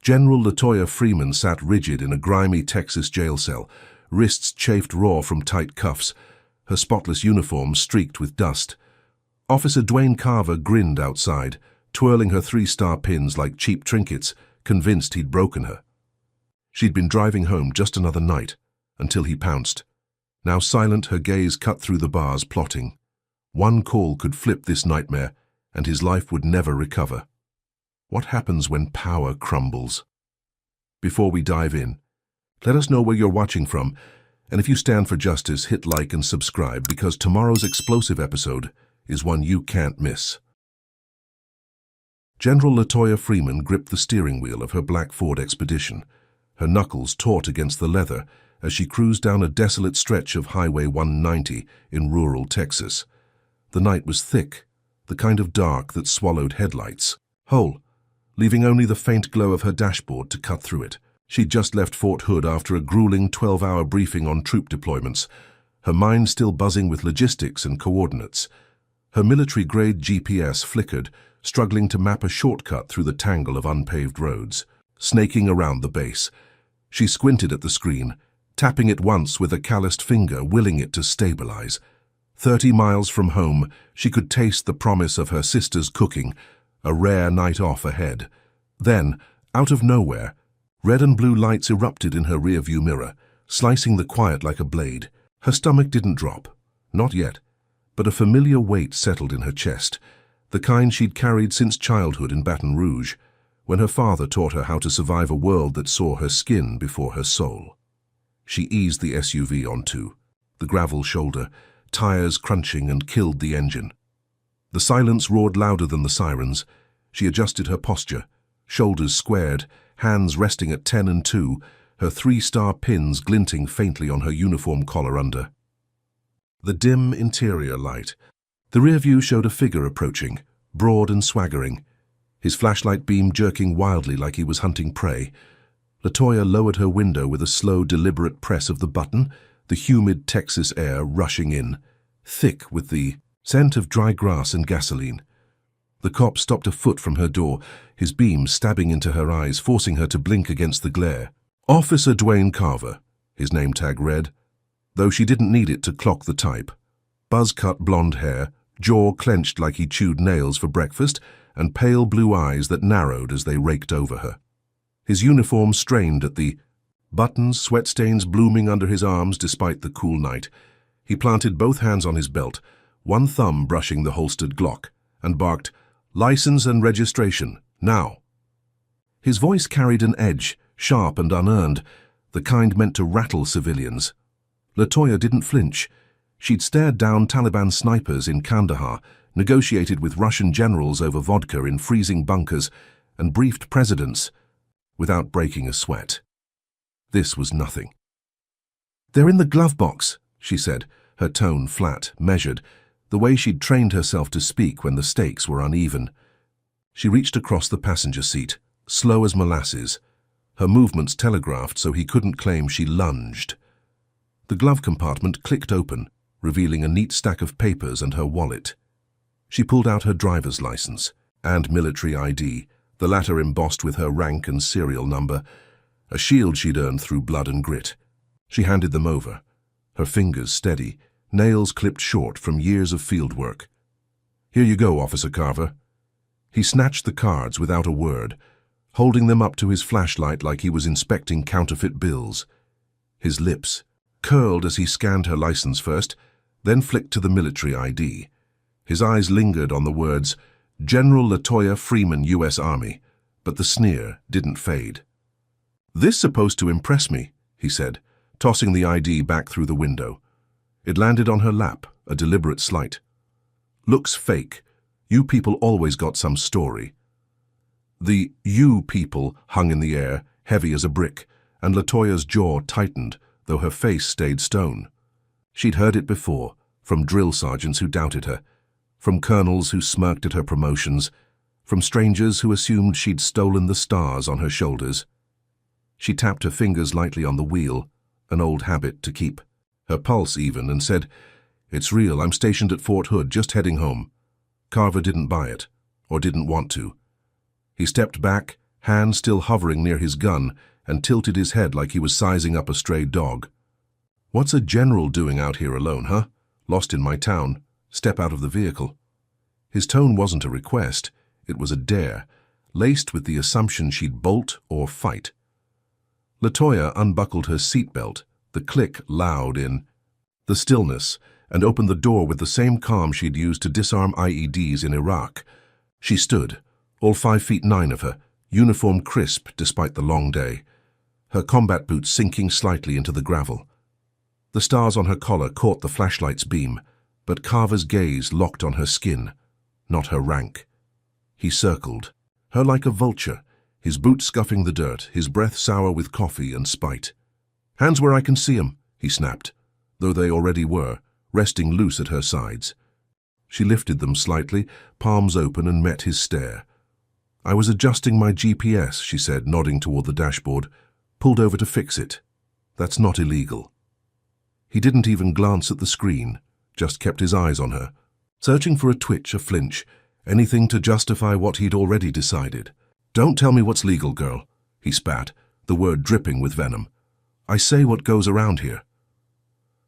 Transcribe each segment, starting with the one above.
General Latoya Freeman sat rigid in a grimy Texas jail cell, wrists chafed raw from tight cuffs, her spotless uniform streaked with dust. Officer Dwayne Carver grinned outside, twirling her 3-star pins like cheap trinkets, convinced he'd broken her. She'd been driving home just another night, until he pounced. Now silent, her gaze cut through the bars, plotting. One call could flip this nightmare, and his life would never recover. What happens when power crumbles? Before we dive in, let us know where you're watching from, and if you stand for justice, hit like and subscribe, because tomorrow's explosive episode is one you can't miss. General Latoya Freeman gripped the steering wheel of her black Ford Expedition, her knuckles taut against the leather as she cruised down a desolate stretch of Highway 190 in rural Texas. The night was thick, the kind of dark that swallowed headlights whole, leaving only the faint glow of her dashboard to cut through it. She'd just left Fort Hood after a grueling 12-hour briefing on troop deployments, her mind still buzzing with logistics and coordinates. Her military-grade GPS flickered, struggling to map a shortcut through the tangle of unpaved roads. Snaking around the base, she squinted at the screen, tapping it once with a calloused finger, willing it to stabilize. 30 miles from home, she could taste the promise of her sister's cooking, a rare night off ahead. Then, out of nowhere, red and blue lights erupted in her rearview mirror, slicing the quiet like a blade. Her stomach didn't drop, not yet, but a familiar weight settled in her chest, the kind she'd carried since childhood in Baton Rouge, when her father taught her how to survive a world that saw her skin before her soul. She eased the SUV onto the gravel shoulder, tires crunching, and killed the engine. The silence roared louder than the sirens. She adjusted her posture, shoulders squared, hands resting at 10 and 2, her 3-star pins glinting faintly on her uniform collar under. The dim interior light. The rear view showed a figure approaching, broad and swaggering, his flashlight beam jerking wildly like he was hunting prey. Latoya lowered her window with a slow, deliberate press of the button, the humid Texas air rushing in, thick with the scent of dry grass and gasoline. The cop stopped a foot from her door, his beam stabbing into her eyes, forcing her to blink against the glare. Officer Dwayne Carver, his name tag read, though she didn't need it to clock the type. Buzz-cut blonde hair, jaw clenched like he chewed nails for breakfast, and pale blue eyes that narrowed as they raked over her. His uniform strained at the buttons, sweat stains blooming under his arms despite the cool night. He planted both hands on his belt, one thumb brushing the holstered Glock, and barked, "License and registration, now." His voice carried an edge, sharp and unearned, the kind meant to rattle civilians. Latoya didn't flinch. She'd stared down Taliban snipers in Kandahar, negotiated with Russian generals over vodka in freezing bunkers, and briefed presidents without breaking a sweat. This was nothing. "They're in the glove box," she said, her tone flat, measured, the way she'd trained herself to speak when the stakes were uneven. She reached across the passenger seat, slow as molasses, her movements telegraphed so he couldn't claim she lunged. The glove compartment clicked open, revealing a neat stack of papers and her wallet. She pulled out her driver's license and military ID, the latter embossed with her rank and serial number, a shield she'd earned through blood and grit. She handed them over, her fingers steady, nails clipped short from years of field work. "Here you go, Officer Carver." He snatched the cards without a word, holding them up to his flashlight like he was inspecting counterfeit bills. His lips curled as he scanned her license first, then flicked to the military ID. His eyes lingered on the words, "General Latoya Freeman, U.S. Army," but the sneer didn't fade. "This supposed to impress me," he said, tossing the ID back through the window. It landed on her lap, a deliberate slight. "Looks fake. You people always got some story." The "you people" hung in the air, heavy as a brick, and Latoya's jaw tightened, though her face stayed stone. She'd heard it before, from drill sergeants who doubted her, from colonels who smirked at her promotions, from strangers who assumed she'd stolen the stars on her shoulders. She tapped her fingers lightly on the wheel, an old habit to keep, her pulse even, and said, "It's real, I'm stationed at Fort Hood, just heading home." Carver didn't buy it, or didn't want to. He stepped back, hand still hovering near his gun, and tilted his head like he was sizing up a stray dog. "What's a general doing out here alone, huh? Lost in my town. Step out of the vehicle." His tone wasn't a request, it was a dare, laced with the assumption she'd bolt or fight. LaToya unbuckled her seatbelt, the click loud in the stillness, and opened the door with the same calm she'd used to disarm IEDs in Iraq. She stood, all 5'9" of her, uniform crisp despite the long day, her combat boots sinking slightly into the gravel. The stars on her collar caught the flashlight's beam, but Carver's gaze locked on her skin, not her rank. He circled, her like a vulture, his boots scuffing the dirt, his breath sour with coffee and spite. "Hands where I can see 'em," he snapped, though they already were, resting loose at her sides. She lifted them slightly, palms open, and met his stare. "I was adjusting my GPS," she said, nodding toward the dashboard. "Pulled over to fix it. That's not illegal." He didn't even glance at the screen, just kept his eyes on her, searching for a twitch, a flinch, anything to justify what he'd already decided. "Don't tell me what's legal, girl," he spat, the word dripping with venom. "I say what goes around here."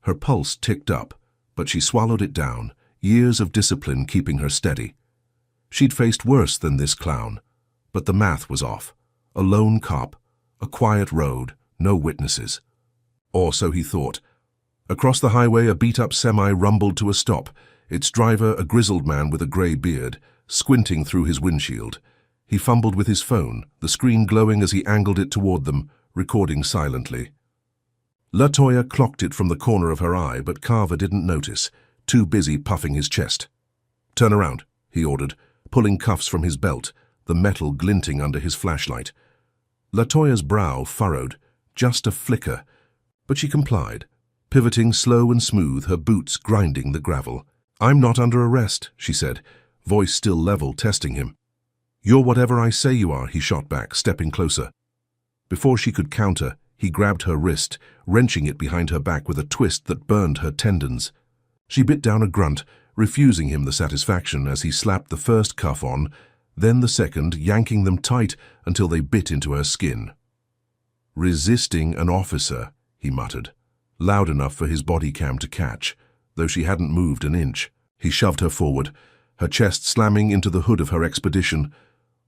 Her pulse ticked up, but she swallowed it down, years of discipline keeping her steady. She'd faced worse than this clown, but the math was off. A lone cop, a quiet road, no witnesses. Or so he thought. Across the highway, a beat-up semi rumbled to a stop, its driver a grizzled man with a grey beard, squinting through his windshield. He fumbled with his phone, the screen glowing as he angled it toward them, recording silently. LaToya clocked it from the corner of her eye, but Carver didn't notice, too busy puffing his chest. "Turn around," he ordered, pulling cuffs from his belt, the metal glinting under his flashlight. LaToya's brow furrowed, just a flicker, but she complied, pivoting slow and smooth, her boots grinding the gravel. "I'm not under arrest," she said, voice still level, testing him. "You're whatever I say you are," he shot back, stepping closer. Before she could counter, he grabbed her wrist, wrenching it behind her back with a twist that burned her tendons. She bit down a grunt, refusing him the satisfaction as he slapped the first cuff on, then the second, yanking them tight until they bit into her skin. "Resisting an officer," he muttered, loud enough for his body cam to catch, though she hadn't moved an inch. He shoved her forward, her chest slamming into the hood of her Expedition,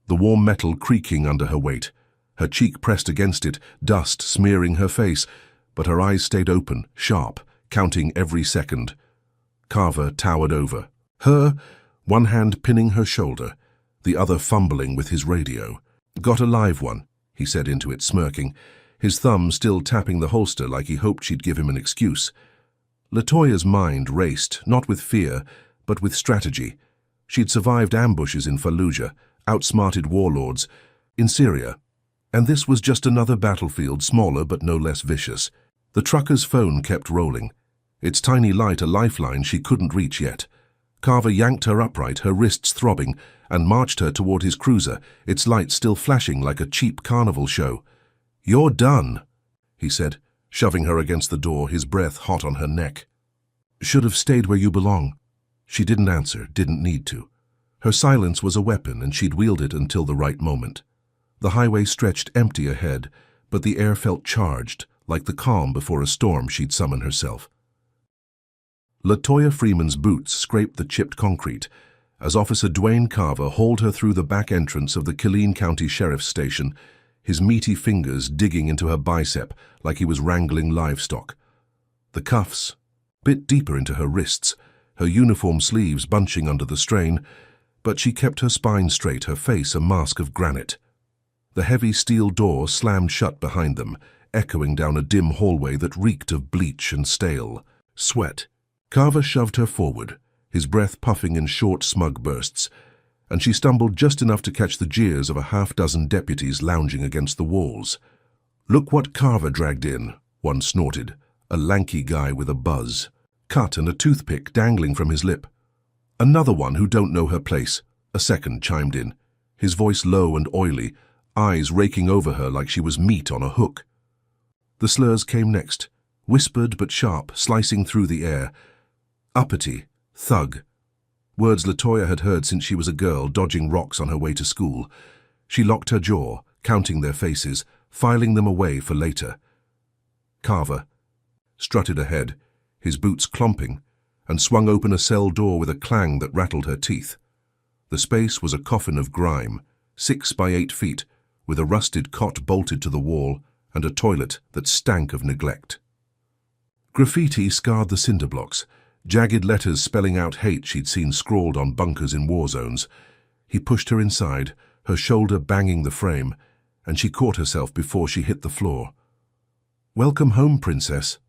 the warm metal creaking under her weight, her cheek pressed against it, dust smearing her face, but her eyes stayed open, sharp, counting every second. Carver towered over her, one hand pinning her shoulder, the other fumbling with his radio. "Got a live one," he said into it, smirking, his thumb still tapping the holster like he hoped she'd give him an excuse. LaToya's mind raced, not with fear, but with strategy. She'd survived ambushes in Fallujah, outsmarted warlords, in Syria, and this was just another battlefield, smaller but no less vicious. The trucker's phone kept rolling, its tiny light a lifeline she couldn't reach yet. Carver yanked her upright, her wrists throbbing, and marched her toward his cruiser, its lights still flashing like a cheap carnival show. "You're done," he said, shoving her against the door, his breath hot on her neck. "Should have stayed where you belong." She didn't answer, didn't need to. Her silence was a weapon, and she'd wield it until the right moment. The highway stretched empty ahead, but the air felt charged, like the calm before a storm she'd summon herself. LaToya Freeman's boots scraped the chipped concrete as Officer Dwayne Carver hauled her through the back entrance of the Killeen County Sheriff's Station, his meaty fingers digging into her bicep like he was wrangling livestock. The cuffs bit deeper into her wrists, her uniform sleeves bunching under the strain, but she kept her spine straight, her face a mask of granite. The heavy steel door slammed shut behind them, echoing down a dim hallway that reeked of bleach and stale sweat. Carver shoved her forward, his breath puffing in short, smug bursts, and she stumbled just enough to catch the jeers of a half-dozen deputies lounging against the walls. "Look what Carver dragged in," one snorted, a lanky guy with a buzz, cut and a toothpick dangling from his lip. "Another one who don't know her place," a second chimed in, his voice low and oily, eyes raking over her like she was meat on a hook. The slurs came next, whispered but sharp, slicing through the air. Uppity, thug. Words LaToya had heard since she was a girl, dodging rocks on her way to school. She locked her jaw, counting their faces, filing them away for later. Carver strutted ahead, his boots clomping, and swung open a cell door with a clang that rattled her teeth. The space was a coffin of grime, 6 by 8 feet, with a rusted cot bolted to the wall and a toilet that stank of neglect. Graffiti scarred the cinder blocks, jagged letters spelling out hate she'd seen scrawled on bunkers in war zones. He pushed her inside, her shoulder banging the frame, and she caught herself before she hit the floor. "Welcome home, Princess,"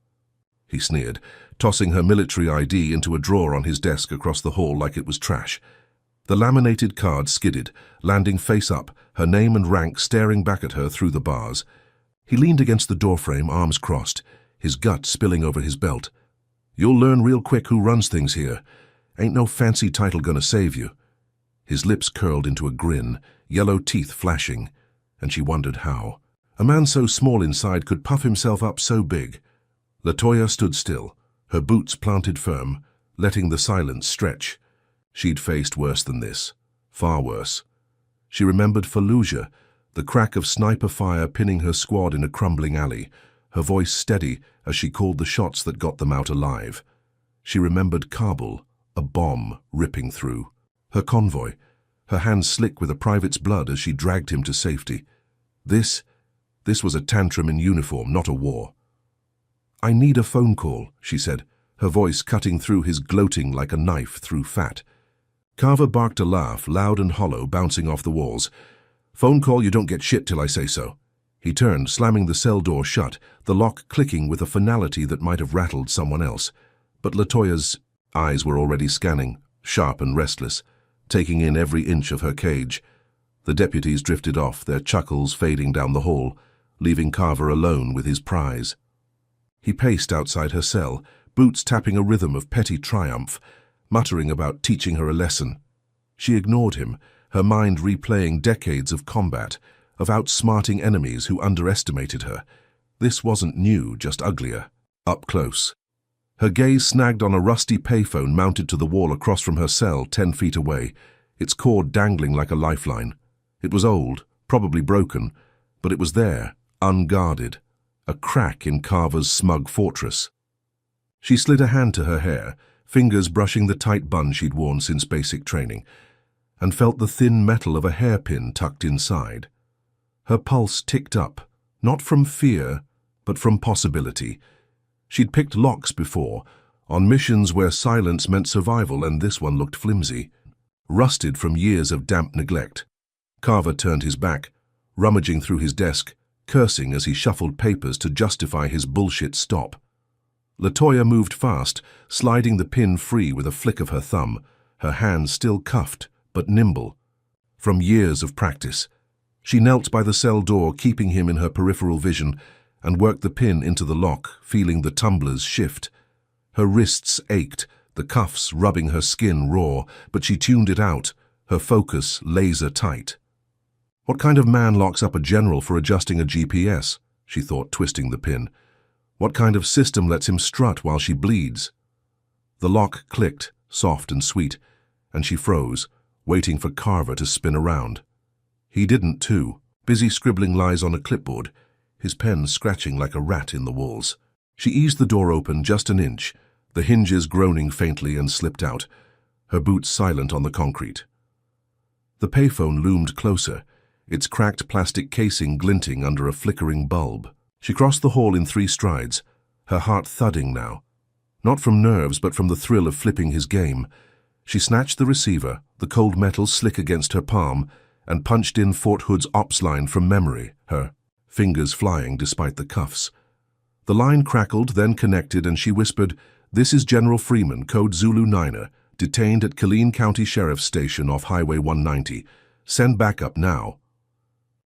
he sneered, tossing her military ID into a drawer on his desk across the hall like it was trash. The laminated card skidded, landing face up, her name and rank staring back at her through the bars. He leaned against the doorframe, arms crossed, his gut spilling over his belt. "You'll learn real quick who runs things here. Ain't no fancy title gonna save you." His lips curled into a grin, yellow teeth flashing, and she wondered how. A man so small inside could puff himself up so big. LaToya stood still, her boots planted firm, letting the silence stretch. She'd faced worse than this, far worse. She remembered Fallujah, the crack of sniper fire pinning her squad in a crumbling alley, her voice steady as she called the shots that got them out alive. She remembered Kabul, a bomb ripping through. Her convoy, her hands slick with a private's blood as she dragged him to safety. This was a tantrum in uniform, not a war. "I need a phone call," she said, her voice cutting through his gloating like a knife through fat. Carver barked a laugh, loud and hollow, bouncing off the walls. "Phone call, you don't get shit till I say so." He turned, slamming the cell door shut, the lock clicking with a finality that might have rattled someone else. But LaToya's eyes were already scanning, sharp and restless, taking in every inch of her cage. The deputies drifted off, their chuckles fading down the hall, leaving Carver alone with his prize. He paced outside her cell, boots tapping a rhythm of petty triumph, muttering about teaching her a lesson. She ignored him, her mind replaying decades of combat, of outsmarting enemies who underestimated her. This wasn't new, just uglier, up close. Her gaze snagged on a rusty payphone mounted to the wall across from her cell 10 feet away, its cord dangling like a lifeline. It was old, probably broken, but it was there, unguarded, a crack in Carver's smug fortress. She slid a hand to her hair, fingers brushing the tight bun she'd worn since basic training, and felt the thin metal of a hairpin tucked inside. Her pulse ticked up, not from fear, but from possibility. She'd picked locks before, on missions where silence meant survival, and this one looked flimsy, rusted from years of damp neglect. Carver turned his back, rummaging through his desk, cursing as he shuffled papers to justify his bullshit stop. LaToya moved fast, sliding the pin free with a flick of her thumb, her hands still cuffed, but nimble. From years of practice, she knelt by the cell door, keeping him in her peripheral vision, and worked the pin into the lock, feeling the tumblers shift. Her wrists ached, the cuffs rubbing her skin raw, but she tuned it out, her focus laser tight. What kind of man locks up a general for adjusting a GPS? She thought, twisting the pin. What kind of system lets him strut while she bleeds? The lock clicked, soft and sweet, and she froze, waiting for Carver to spin around. He didn't, too, busy scribbling lies on a clipboard, his pen scratching like a rat in the walls. She eased the door open just an inch, the hinges groaning faintly, and slipped out, her boots silent on the concrete. The payphone loomed closer, its cracked plastic casing glinting under a flickering bulb. She crossed the hall in 3 strides, her heart thudding now. Not from nerves, but from the thrill of flipping his game. She snatched the receiver, the cold metal slick against her palm, and punched in Fort Hood's ops line from memory, her fingers flying despite the cuffs. The line crackled, then connected, and she whispered, "This is General Freeman, code Zulu 9er, detained at Killeen County Sheriff's Station off Highway 190. Send backup now."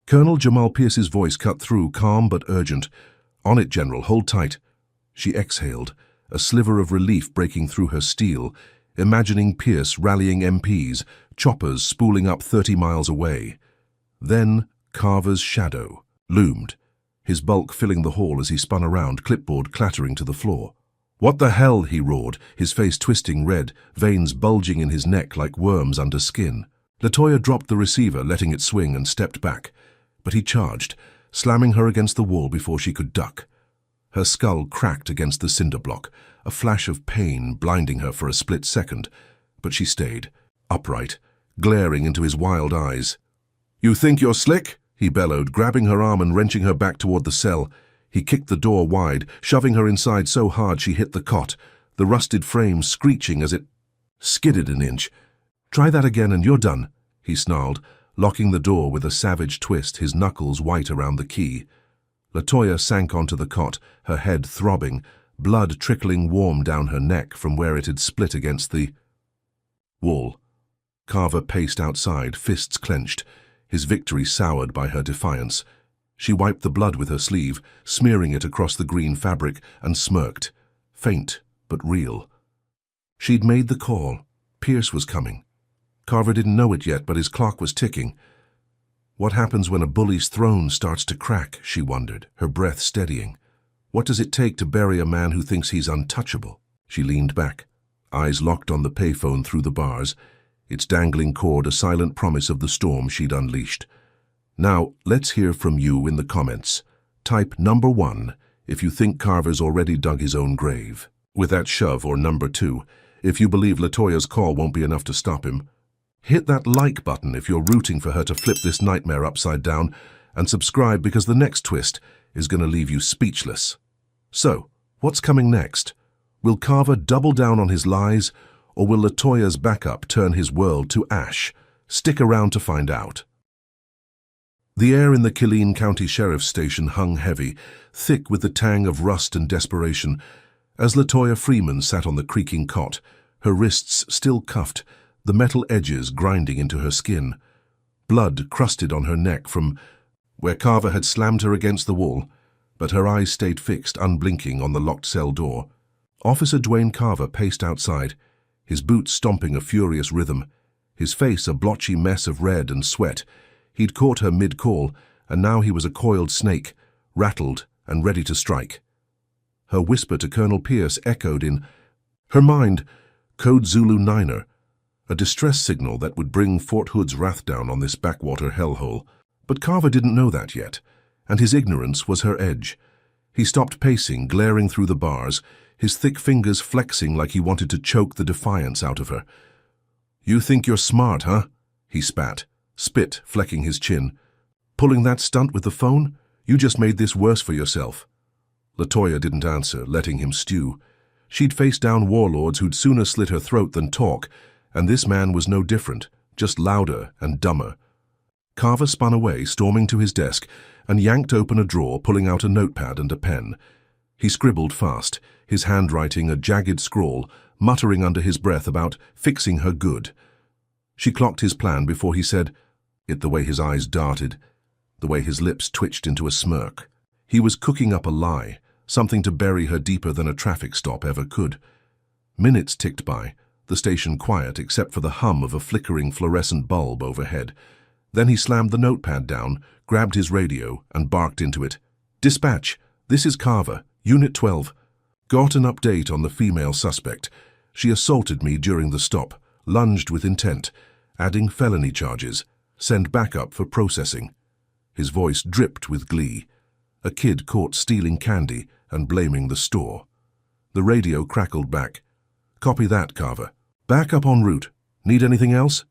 Colonel Jamal Pierce's voice cut through, calm but urgent. "On it, General, hold tight." She exhaled, a sliver of relief breaking through her steel, imagining Pierce rallying MPs, choppers spooling up 30 miles away. Then Carver's shadow loomed, his bulk filling the hall as he spun around, clipboard clattering to the floor. "What the hell?" he roared, his face twisting red, veins bulging in his neck like worms under skin. LaToya dropped the receiver, letting it swing, and stepped back. but he charged, slamming her against the wall before she could duck. Her skull cracked against the cinder block, a flash of pain blinding her for a split second, but she stayed, upright, glaring into his wild eyes. "You think you're slick?" he bellowed, grabbing her arm and wrenching her back toward the cell. He kicked the door wide, shoving her inside so hard she hit the cot, the rusted frame screeching as it skidded an inch. "Try that again and you're done," he snarled, locking the door with a savage twist, his knuckles white around the key. LaToya sank onto the cot, her head throbbing, blood trickling warm down her neck from where it had split against the wall. Carver paced outside, fists clenched, his victory soured by her defiance. She wiped the blood with her sleeve, smearing it across the green fabric, and smirked, faint but real. She'd made the call. Pierce was coming. Carver didn't know it yet, but his clock was ticking. What happens when a bully's throne starts to crack, she wondered, her breath steadying. What does it take to bury a man who thinks he's untouchable? She leaned back, eyes locked on the payphone through the bars, its dangling cord a silent promise of the storm she'd unleashed. "Now, let's hear from you in the comments. Type number 1 if you think Carver's already dug his own grave. With that shove, or number 2 if you believe LaToya's call won't be enough to stop him. Hit that like button if you're rooting for her to flip this nightmare upside down, and subscribe because the next twist is going to leave you speechless. So, what's coming next? Will Carver double down on his lies, or will LaToya's backup turn his world to ash? Stick around to find out. The air in the Killeen County Sheriff's Station hung heavy, thick with the tang of rust and desperation, as LaToya Freeman sat on the creaking cot, her wrists still cuffed, the metal edges grinding into her skin. Blood crusted on her neck from where Carver had slammed her against the wall, but her eyes stayed fixed, unblinking, on the locked cell door. Officer Dwayne Carver paced outside, his boots stomping a furious rhythm, his face a blotchy mess of red and sweat. He'd caught her mid-call, and now he was a coiled snake, rattled and ready to strike. Her whisper to Colonel Pierce echoed in her mind, Code Zulu 9er, a distress signal that would bring Fort Hood's wrath down on this backwater hellhole. But Carver didn't know that yet, and his ignorance was her edge. He stopped pacing, glaring through the bars, his thick fingers flexing like he wanted to choke the defiance out of her. "You think you're smart, huh?" he spat, spit flecking his chin. "Pulling that stunt with the phone? You just made this worse for yourself." LaToya didn't answer, letting him stew. She'd faced down warlords who'd sooner slit her throat than talk, and this man was no different, just louder and dumber. Carver spun away, storming to his desk, and yanked open a drawer, pulling out a notepad and a pen. He scribbled fast, his handwriting a jagged scrawl, muttering under his breath about fixing her good. She clocked his plan before he said it, the way his eyes darted, the way his lips twitched into a smirk. He was cooking up a lie, something to bury her deeper than a traffic stop ever could. Minutes ticked by, the station quiet except for the hum of a flickering fluorescent bulb overhead. Then he slammed the notepad down, grabbed his radio, and barked into it. "Dispatch, this is Carver, Unit 12. Got an update on the female suspect. She assaulted me during the stop, lunged with intent, adding felony charges. Send backup for processing." His voice dripped with glee. A kid caught stealing candy and blaming the store. The radio crackled back. "Copy that, Carver. Backup en route. Need anything else?"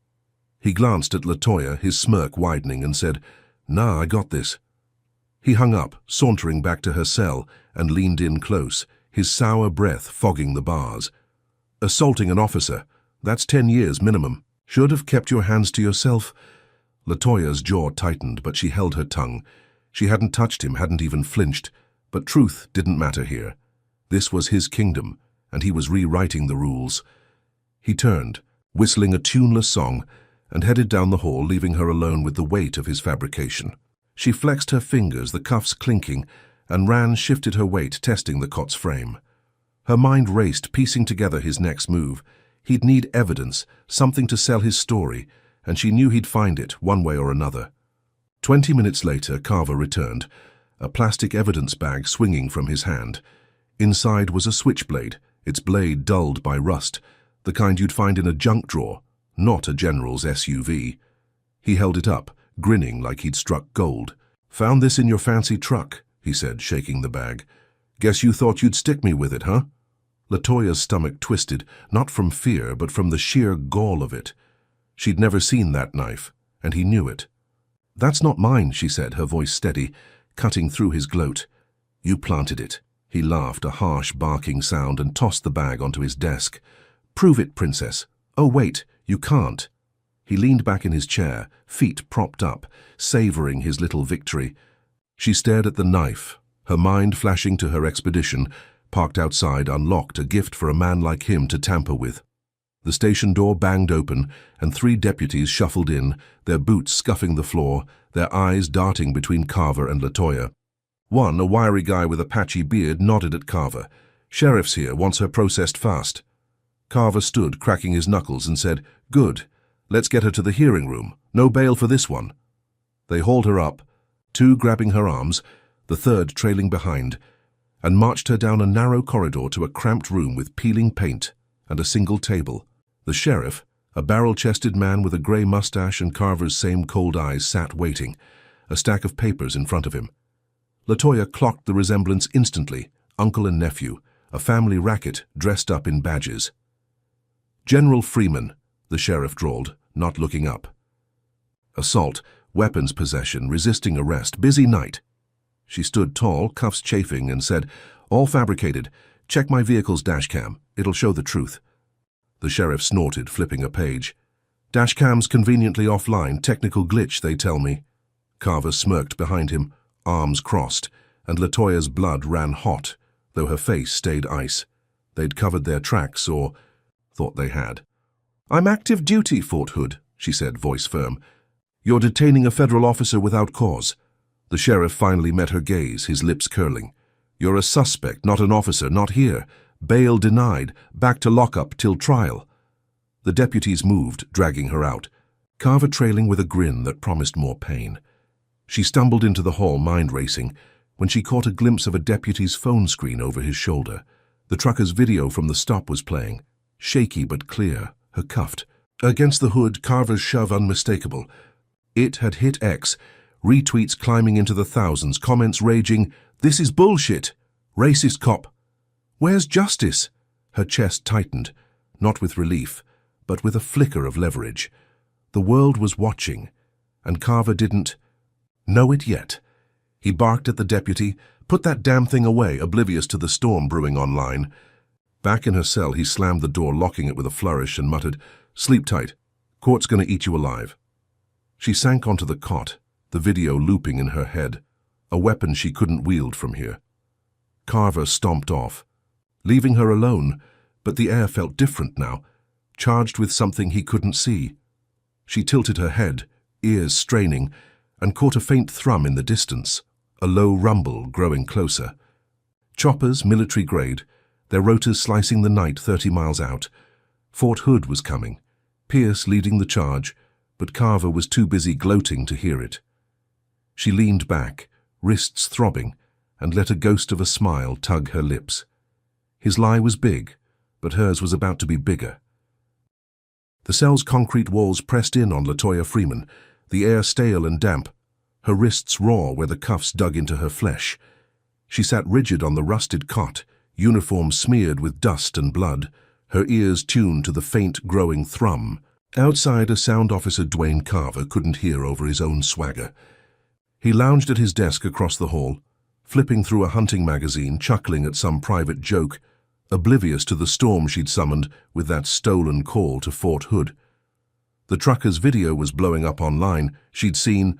He glanced at LaToya, his smirk widening, and said, "Nah, I got this." He hung up, sauntering back to her cell, and leaned in close, his sour breath fogging the bars. "Assaulting an officer. That's 10 years minimum. Should have kept your hands to yourself." LaToya's jaw tightened, but she held her tongue. She hadn't touched him, hadn't even flinched. But truth didn't matter here. This was his kingdom, and he was rewriting the rules. He turned, whistling a tuneless song, and headed down the hall, leaving her alone with the weight of his fabrication. She flexed her fingers, the cuffs clinking, and shifted her weight, testing the cot's frame. Her mind raced, piecing together his next move. He'd need evidence, something to sell his story, and she knew he'd find it, one way or another. 20 minutes later, Carver returned, a plastic evidence bag swinging from his hand. Inside was a switchblade, its blade dulled by rust, the kind you'd find in a junk drawer, not a general's SUV. He held it up, grinning like he'd struck gold. "Found this in your fancy truck," he said, shaking the bag. "Guess you thought you'd stick me with it, huh?" LaToya's stomach twisted, not from fear, but from the sheer gall of it. She'd never seen that knife, and he knew it. "That's not mine," she said, her voice steady, cutting through his gloat. "You planted it." He laughed, a harsh, barking sound, and tossed the bag onto his desk. "Prove it, Princess." "Oh, wait, you can't." He leaned back in his chair, feet propped up, savoring his little victory. She stared at the knife, her mind flashing to her expedition, parked outside, unlocked, a gift for a man like him to tamper with. The station door banged open, and 3 deputies shuffled in, their boots scuffing the floor, their eyes darting between Carver and LaToya. One, a wiry guy with a patchy beard, nodded at Carver. "Sheriff's here, wants her processed fast." Carver stood, cracking his knuckles, and said, "Good. Let's get her to the hearing room. No bail for this one." They hauled her up, 2 grabbing her arms, the 3rd trailing behind, and marched her down a narrow corridor to a cramped room with peeling paint and a single table. The sheriff, a barrel-chested man with a grey mustache and Carver's same cold eyes, sat waiting, a stack of papers in front of him. LaToya clocked the resemblance instantly, uncle and nephew, a family racket dressed up in badges. "General Freeman," the sheriff drawled, not looking up. "Assault, weapons possession, resisting arrest, busy night." She stood tall, cuffs chafing, and said, "All fabricated. Check my vehicle's dashcam. It'll show the truth." The sheriff snorted, flipping a page. "Dashcam's conveniently offline, technical glitch, they tell me." Carver smirked behind him, arms crossed, and LaToya's blood ran hot, though her face stayed ice. They'd covered their tracks, or thought they had. "I'm active duty, Fort Hood," she said, voice firm. "You're detaining a federal officer without cause." The sheriff finally met her gaze, his lips curling. "You're a suspect, not an officer, not here. Bail denied, back to lockup till trial." The deputies moved, dragging her out, Carver trailing with a grin that promised more pain. She stumbled into the hall, mind racing, when she caught a glimpse of a deputy's phone screen over his shoulder. The trucker's video from the stop was playing, shaky but clear, her cuffed. Against the hood, Carver's shove unmistakable. It had hit X, retweets climbing into the thousands, comments raging, "This is bullshit! Racist cop! Where's justice?" Her chest tightened, not with relief, but with a flicker of leverage. The world was watching, and Carver didn't know it yet. He barked at the deputy, "Put that damn thing away," oblivious to the storm brewing online. Back in her cell, he slammed the door, locking it with a flourish, and muttered, "Sleep tight. Court's gonna eat you alive." She sank onto the cot, the video looping in her head, a weapon she couldn't wield from here. Carver stomped off, leaving her alone, but the air felt different now, charged with something he couldn't see. She tilted her head, ears straining, and caught a faint thrum in the distance, a low rumble growing closer. Choppers, military grade, their rotors slicing the night 30 miles out. Fort Hood was coming, Pierce leading the charge, but Carver was too busy gloating to hear it. She leaned back, wrists throbbing, and let a ghost of a smile tug her lips. His lie was big, but hers was about to be bigger. The cell's concrete walls pressed in on LaToya Freeman, the air stale and damp, her wrists raw where the cuffs dug into her flesh. She sat rigid on the rusted cot, uniform smeared with dust and blood, her ears tuned to the faint growing thrum. Outside, a sound officer, Dwayne Carver, couldn't hear over his own swagger. He lounged at his desk across the hall, flipping through a hunting magazine, chuckling at some private joke, oblivious to the storm she'd summoned with that stolen call to Fort Hood. The trucker's video was blowing up online. She'd seen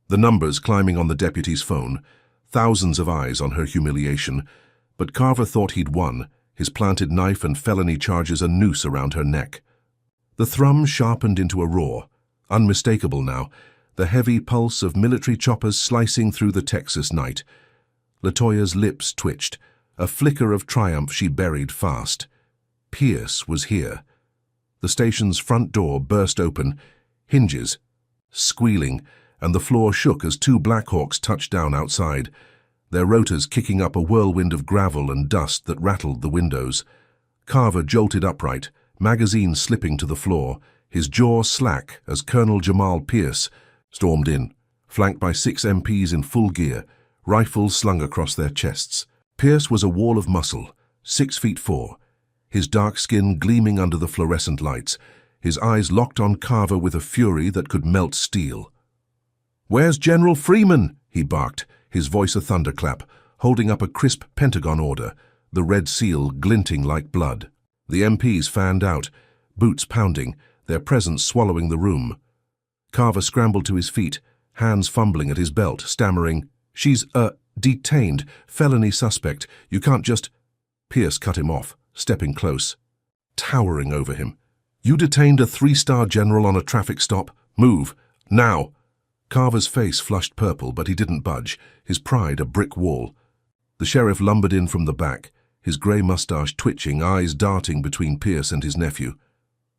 the numbers climbing on the deputy's phone, thousands of eyes on her humiliation, but Carver thought he'd won, his planted knife and felony charges a noose around her neck. The thrum sharpened into a roar, unmistakable now, the heavy pulse of military choppers slicing through the Texas night. LaToya's lips twitched, a flicker of triumph she buried fast. Pierce was here. The station's front door burst open, hinges, squealing, and the floor shook as 2 Blackhawks touched down outside, their rotors kicking up a whirlwind of gravel and dust that rattled the windows. Carver jolted upright, magazine slipping to the floor, his jaw slack as Colonel Jamal Pierce stormed in, flanked by 6 MPs in full gear, rifles slung across their chests. Pierce was a wall of muscle, 6'4", his dark skin gleaming under the fluorescent lights, his eyes locked on Carver with a fury that could melt steel. "Where's General Freeman?" he barked, his voice a thunderclap, holding up a crisp Pentagon order, the red seal glinting like blood. The MPs fanned out, boots pounding, their presence swallowing the room. Carver scrambled to his feet, hands fumbling at his belt, stammering, "She's, detained, felony suspect. You can't just—" Pierce cut him off, stepping close, towering over him. "You detained a 3-star general on a traffic stop? Move, now!" Carver's face flushed purple, but he didn't budge, his pride a brick wall. The sheriff lumbered in from the back, his grey mustache twitching, eyes darting between Pierce and his nephew.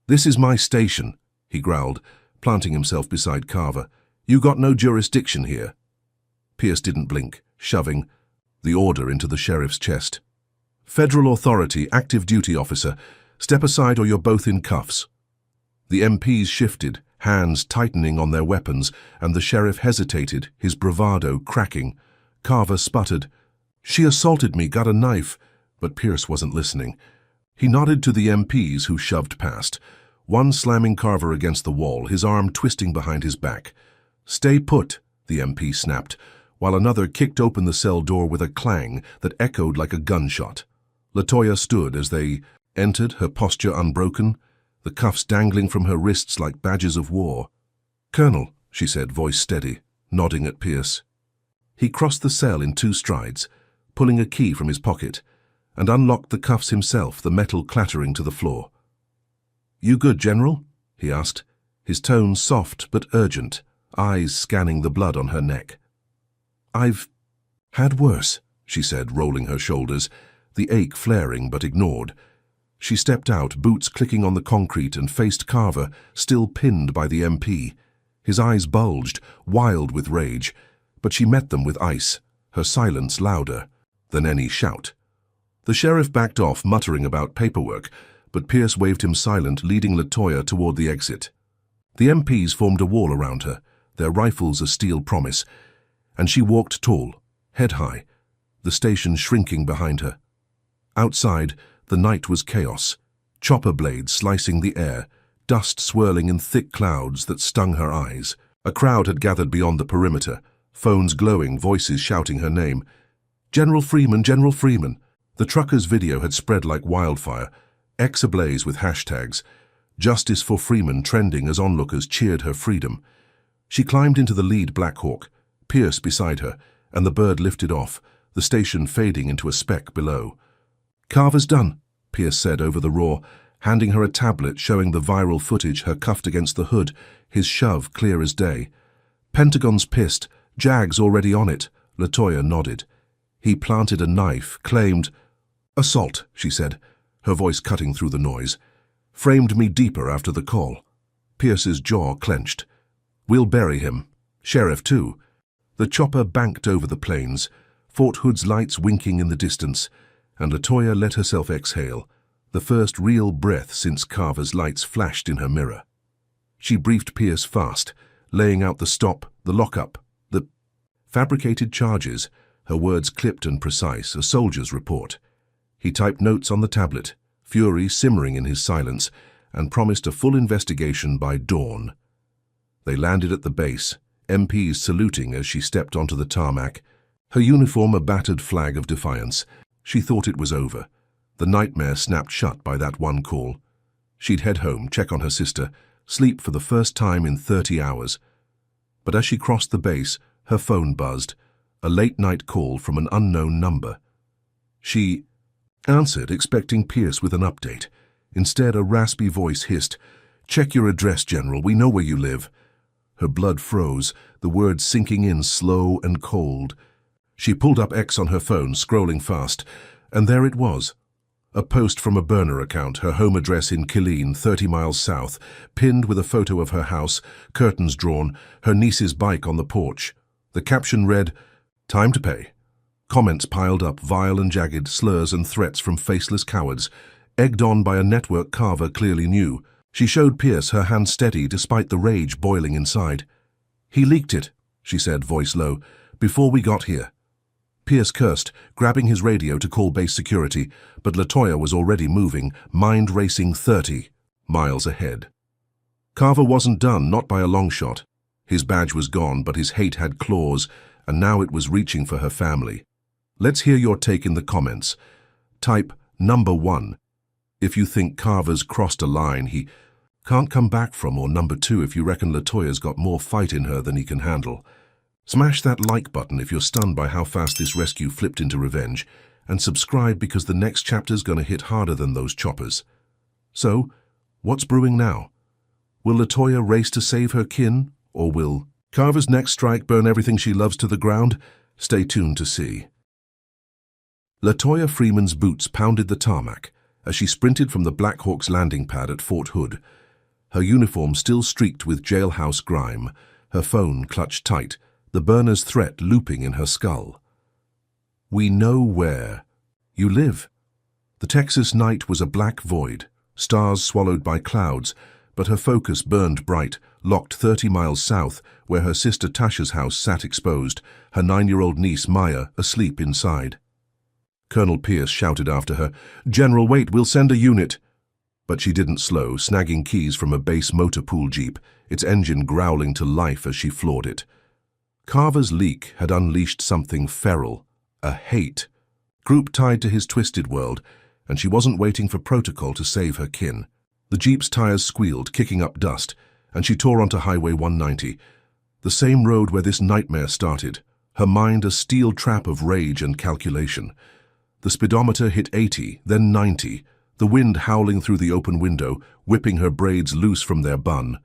"This is my station," he growled, planting himself beside Carver. "You got no jurisdiction here." Pierce didn't blink, shoving the order into the sheriff's chest. "Federal authority, active duty officer. Step aside or you're both in cuffs." The MPs shifted, hands tightening on their weapons, and the sheriff hesitated, his bravado cracking. Carver sputtered, "She assaulted me, got a knife." But Pierce wasn't listening. He nodded to the MPs who shoved past, one slamming Carver against the wall, his arm twisting behind his back. "Stay put," the MP snapped, while another kicked open the cell door with a clang that echoed like a gunshot. LaToya stood as they entered, her posture unbroken, the cuffs dangling from her wrists like badges of war. "Colonel," she said, voice steady, nodding at Pierce. He crossed the cell in 2 strides, pulling a key from his pocket, and unlocked the cuffs himself, the metal clattering to the floor. "You good, General?" he asked, his tone soft but urgent, eyes scanning the blood on her neck. "I've had worse," she said, rolling her shoulders, the ache flaring but ignored. She stepped out, boots clicking on the concrete, and faced Carver, still pinned by the MP. His eyes bulged, wild with rage, but she met them with ice, her silence louder than any shout. The sheriff backed off, muttering about paperwork, but Pierce waved him silent, leading LaToya toward the exit. The MPs formed a wall around her, their rifles a steel promise, and she walked tall, head high, the station shrinking behind her. Outside, the night was chaos, chopper blades slicing the air, dust swirling in thick clouds that stung her eyes. A crowd had gathered beyond the perimeter, phones glowing, voices shouting her name. "General Freeman, General Freeman." The trucker's video had spread like wildfire, X ablaze with hashtags, "Justice for Freeman" trending as onlookers cheered her freedom. She climbed into the lead Black Hawk, Pierce beside her, and the bird lifted off, the station fading into a speck below. "Carver's done," Pierce said over the roar, handing her a tablet showing the viral footage, her cuffed against the hood, his shove clear as day. "Pentagon's pissed, JAG's already on it." LaToya nodded. He planted a knife, claimed, "Assault," she said, her voice cutting through the noise. "Framed me deeper after the call." Pierce's jaw clenched. "We'll bury him. Sheriff, too." The chopper banked over the plains, Fort Hood's lights winking in the distance, and LaToya let herself exhale, the first real breath since Carver's lights flashed in her mirror. She briefed Pierce fast, laying out the stop, the lockup, the fabricated charges, her words clipped and precise, a soldier's report. He typed notes on the tablet, fury simmering in his silence, and promised a full investigation by dawn. They landed at the base, MPs saluting as she stepped onto the tarmac, her uniform a battered flag of defiance. She thought it was over. The nightmare snapped shut by that one call. She'd head home, check on her sister, sleep for the first time in 30 hours. But as she crossed the base, her phone buzzed, a late-night call from an unknown number. She answered, expecting Pierce with an update. Instead, a raspy voice hissed, "Check your address, General. We know where you live." Her blood froze, the words sinking in slow and cold. She pulled up X on her phone, scrolling fast, and there it was. A post from a burner account, her home address in Killeen, 30 miles south, pinned with a photo of her house, curtains drawn, her niece's bike on the porch. The caption read, "Time to pay." Comments piled up, vile and jagged, slurs and threats from faceless cowards, egged on by a network Carver clearly knew. She showed Pierce, her hand steady despite the rage boiling inside. "He leaked it," she said, voice low, "before we got here." Pierce cursed, grabbing his radio to call base security, but LaToya was already moving, mind racing 30 miles ahead. Carver wasn't done, not by a long shot. His badge was gone, but his hate had claws, and now it was reaching for her family. Let's hear your take in the comments. Type number 1 if you think Carver's crossed a line he can't come back from, or number 2 if you reckon LaToya's got more fight in her than he can handle. Smash that like button if you're stunned by how fast this rescue flipped into revenge, and subscribe because the next chapter's gonna hit harder than those choppers. So, what's brewing now? Will LaToya race to save her kin, or will Carver's next strike burn everything she loves to the ground? Stay tuned to see. LaToya Freeman's boots pounded the tarmac as she sprinted from the Black Hawk's landing pad at Fort Hood. Her uniform still streaked with jailhouse grime, her phone clutched tight, the burner's threat looping in her skull. "We know where you live." The Texas night was a black void, stars swallowed by clouds, but her focus burned bright, locked 30 miles south, where her sister Tasha's house sat exposed, her 9-year-old niece Maya asleep inside. Colonel Pierce shouted after her, "General, wait, we'll send a unit." But she didn't slow, snagging keys from a base motor pool jeep, its engine growling to life as she floored it. Carver's leak had unleashed something feral, a hate, group tied to his twisted world, and she wasn't waiting for protocol to save her kin. The jeep's tires squealed, kicking up dust, and she tore onto Highway 190, the same road where this nightmare started, her mind a steel trap of rage and calculation. The speedometer hit 80, then 90, the wind howling through the open window, whipping her braids loose from their bun.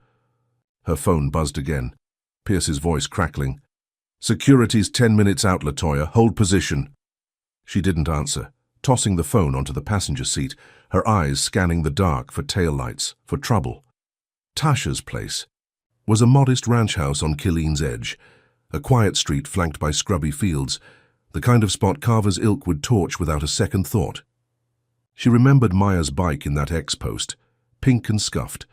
Her phone buzzed again, Pierce's voice crackling. "Security's 10 minutes out, LaToya. Hold position." She didn't answer, tossing the phone onto the passenger seat, her eyes scanning the dark for taillights, for trouble. Tasha's place was a modest ranch house on Killeen's edge, a quiet street flanked by scrubby fields, the kind of spot Carver's ilk would torch without a second thought. She remembered Maya's bike in that X-post, pink and scuffed,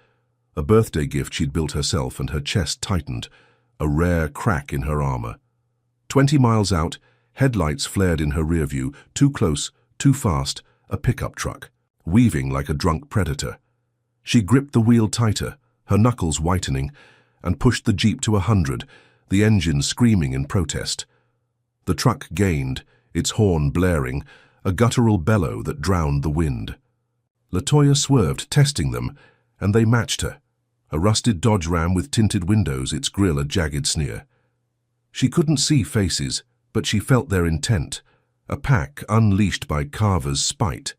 a birthday gift she'd built herself, and her chest tightened, a rare crack in her armor. 20 miles out, headlights flared in her rear view, too close, too fast, a pickup truck, weaving like a drunk predator. She gripped the wheel tighter, her knuckles whitening, and pushed the jeep to 100, the engine screaming in protest. The truck gained, its horn blaring, a guttural bellow that drowned the wind. LaToya swerved, testing them, and they matched her. A rusted Dodge Ram with tinted windows, its grille a jagged sneer. She couldn't see faces, but she felt their intent, a pack unleashed by Carver's spite.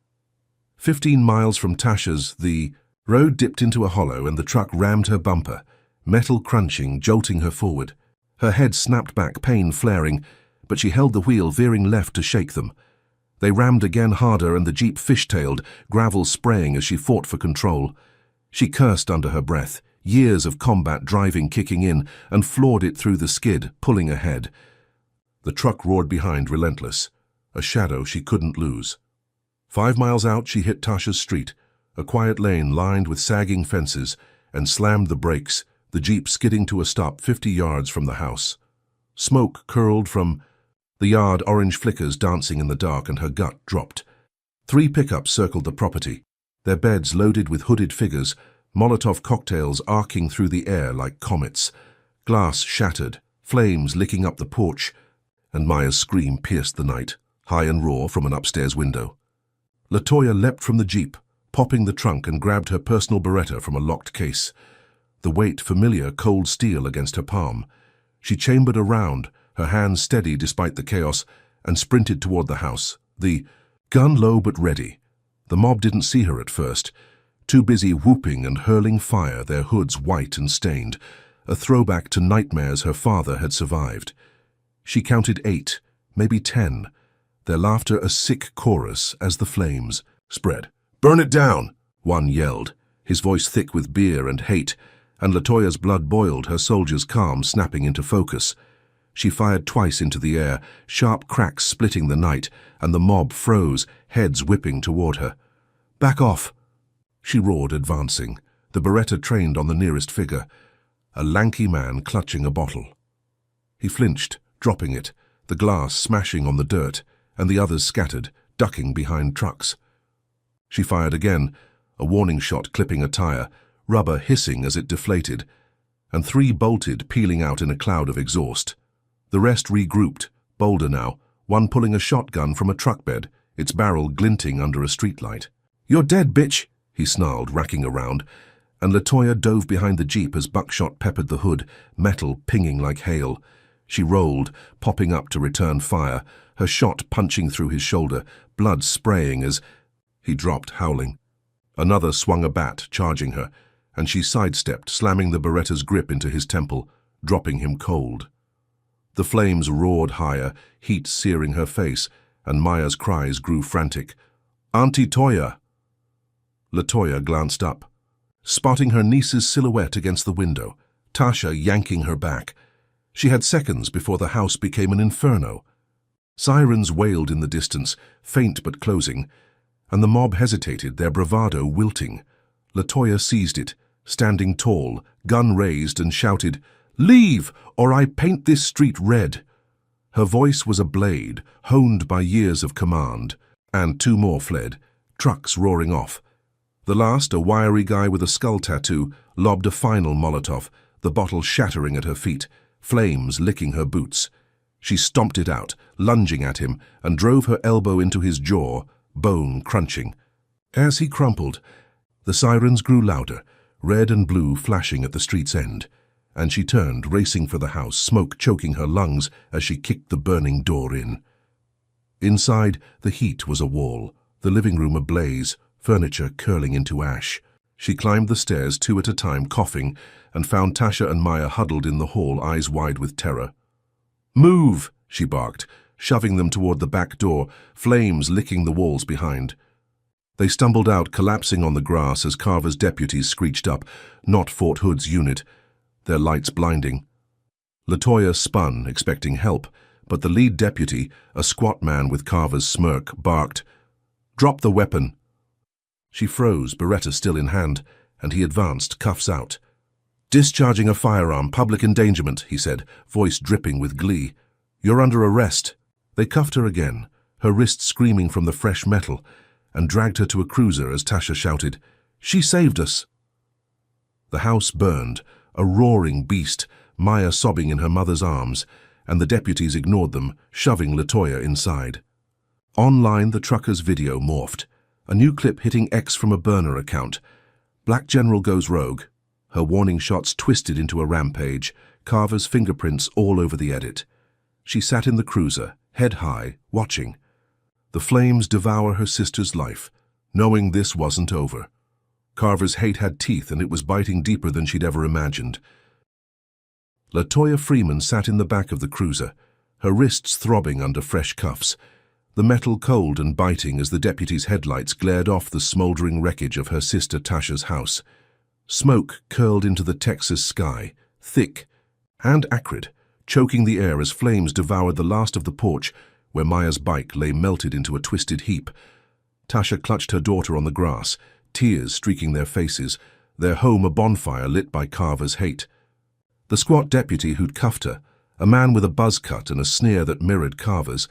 15 miles from Tasha's, the road dipped into a hollow and the truck rammed her bumper, metal crunching, jolting her forward. Her head snapped back, pain flaring, but she held the wheel, veering left to shake them. They rammed again harder and the jeep fishtailed, gravel spraying as she fought for control. She cursed under her breath, years of combat driving kicking in, and floored it through the skid, pulling ahead. The truck roared behind, relentless, a shadow she couldn't lose. 5 miles out, she hit Tasha's street, a quiet lane lined with sagging fences, and slammed the brakes, the jeep skidding to a stop 50 yards from the house. Smoke curled from the yard, orange flickers dancing in the dark, and her gut dropped. 3 pickups circled the property, their beds loaded with hooded figures, Molotov cocktails arcing through the air like comets, glass shattered, flames licking up the porch, and Maya's scream pierced the night, high and raw from an upstairs window. LaToya leapt from the jeep, popping the trunk, and grabbed her personal Beretta from a locked case. The weight familiar, cold steel against her palm. She chambered around, her hands steady despite the chaos, and sprinted toward the house, the gun low but ready. The mob didn't see her at first, too busy whooping and hurling fire, their hoods white and stained, a throwback to nightmares her father had survived. She counted 8, maybe 10, their laughter a sick chorus as the flames spread. "Burn it down!" one yelled, his voice thick with beer and hate, and LaToya's blood boiled, her soldiers' calm snapping into focus. She fired twice into the air, sharp cracks splitting the night, and the mob froze, heads whipping toward her. "Back off!" she roared, advancing, the Beretta trained on the nearest figure, a lanky man clutching a bottle. He flinched, dropping it, the glass smashing on the dirt, and the others scattered, ducking behind trucks. She fired again, a warning shot clipping a tire, rubber hissing as it deflated, and 3 bolted, peeling out in a cloud of exhaust. The rest regrouped, bolder now, one pulling a shotgun from a truck bed, its barrel glinting under a streetlight. "You're dead, bitch," he snarled, racking around, and LaToya dove behind the Jeep as buckshot peppered the hood, metal pinging like hail. She rolled, popping up to return fire, her shot punching through his shoulder, blood spraying as he dropped, howling. Another swung a bat, charging her, and she sidestepped, slamming the Beretta's grip into his temple, dropping him cold. The flames roared higher, heat searing her face, and Maya's cries grew frantic. "Auntie Toya!" LaToya glanced up, spotting her niece's silhouette against the window, Tasha yanking her back. She had seconds before the house became an inferno. Sirens wailed in the distance, faint but closing, and the mob hesitated, their bravado wilting. LaToya seized it, standing tall, gun raised, and shouted, "Leave, or I paint this street red." Her voice was a blade, honed by years of command, and 2 more fled, trucks roaring off. The last, a wiry guy with a skull tattoo, lobbed a final Molotov, the bottle shattering at her feet, flames licking her boots. She stomped it out, lunging at him, and drove her elbow into his jaw, bone crunching. As he crumpled, the sirens grew louder, red and blue flashing at the street's end, and she turned, racing for the house, smoke choking her lungs as she kicked the burning door in. Inside, the heat was a wall, the living room ablaze, furniture curling into ash. She climbed the stairs 2 at a time, coughing, and found Tasha and Maya huddled in the hall, eyes wide with terror. "Move!" she barked, shoving them toward the back door, flames licking the walls behind. They stumbled out, collapsing on the grass as Carver's deputies screeched up, not Fort Hood's unit, their lights blinding. LaToya spun, expecting help, but the lead deputy, a squat man with Carver's smirk, barked, "Drop the weapon." She froze, Beretta still in hand, and he advanced, cuffs out. "Discharging a firearm, public endangerment," he said, voice dripping with glee. "You're under arrest." They cuffed her again, her wrists screaming from the fresh metal, and dragged her to a cruiser as Tasha shouted, "She saved us!" The house burned, a roaring beast, Maya sobbing in her mother's arms, and the deputies ignored them, shoving LaToya inside. Online, the trucker's video morphed, a new clip hitting X from a burner account. Black General goes rogue. Her warning shots twisted into a rampage, Carver's fingerprints all over the edit. She sat in the cruiser, head high, watching. The flames devour her sister's life, knowing this wasn't over. Carver's hate had teeth, and it was biting deeper than she'd ever imagined. LaToya Freeman sat in the back of the cruiser, her wrists throbbing under fresh cuffs, the metal cold and biting as the deputy's headlights glared off the smoldering wreckage of her sister Tasha's house. Smoke curled into the Texas sky, thick and acrid, choking the air as flames devoured the last of the porch where Maya's bike lay melted into a twisted heap. Tasha clutched her daughter on the grass, tears streaking their faces, their home a bonfire lit by Carver's hate. The squat deputy who'd cuffed her, a man with a buzz cut and a sneer that mirrored Carver's,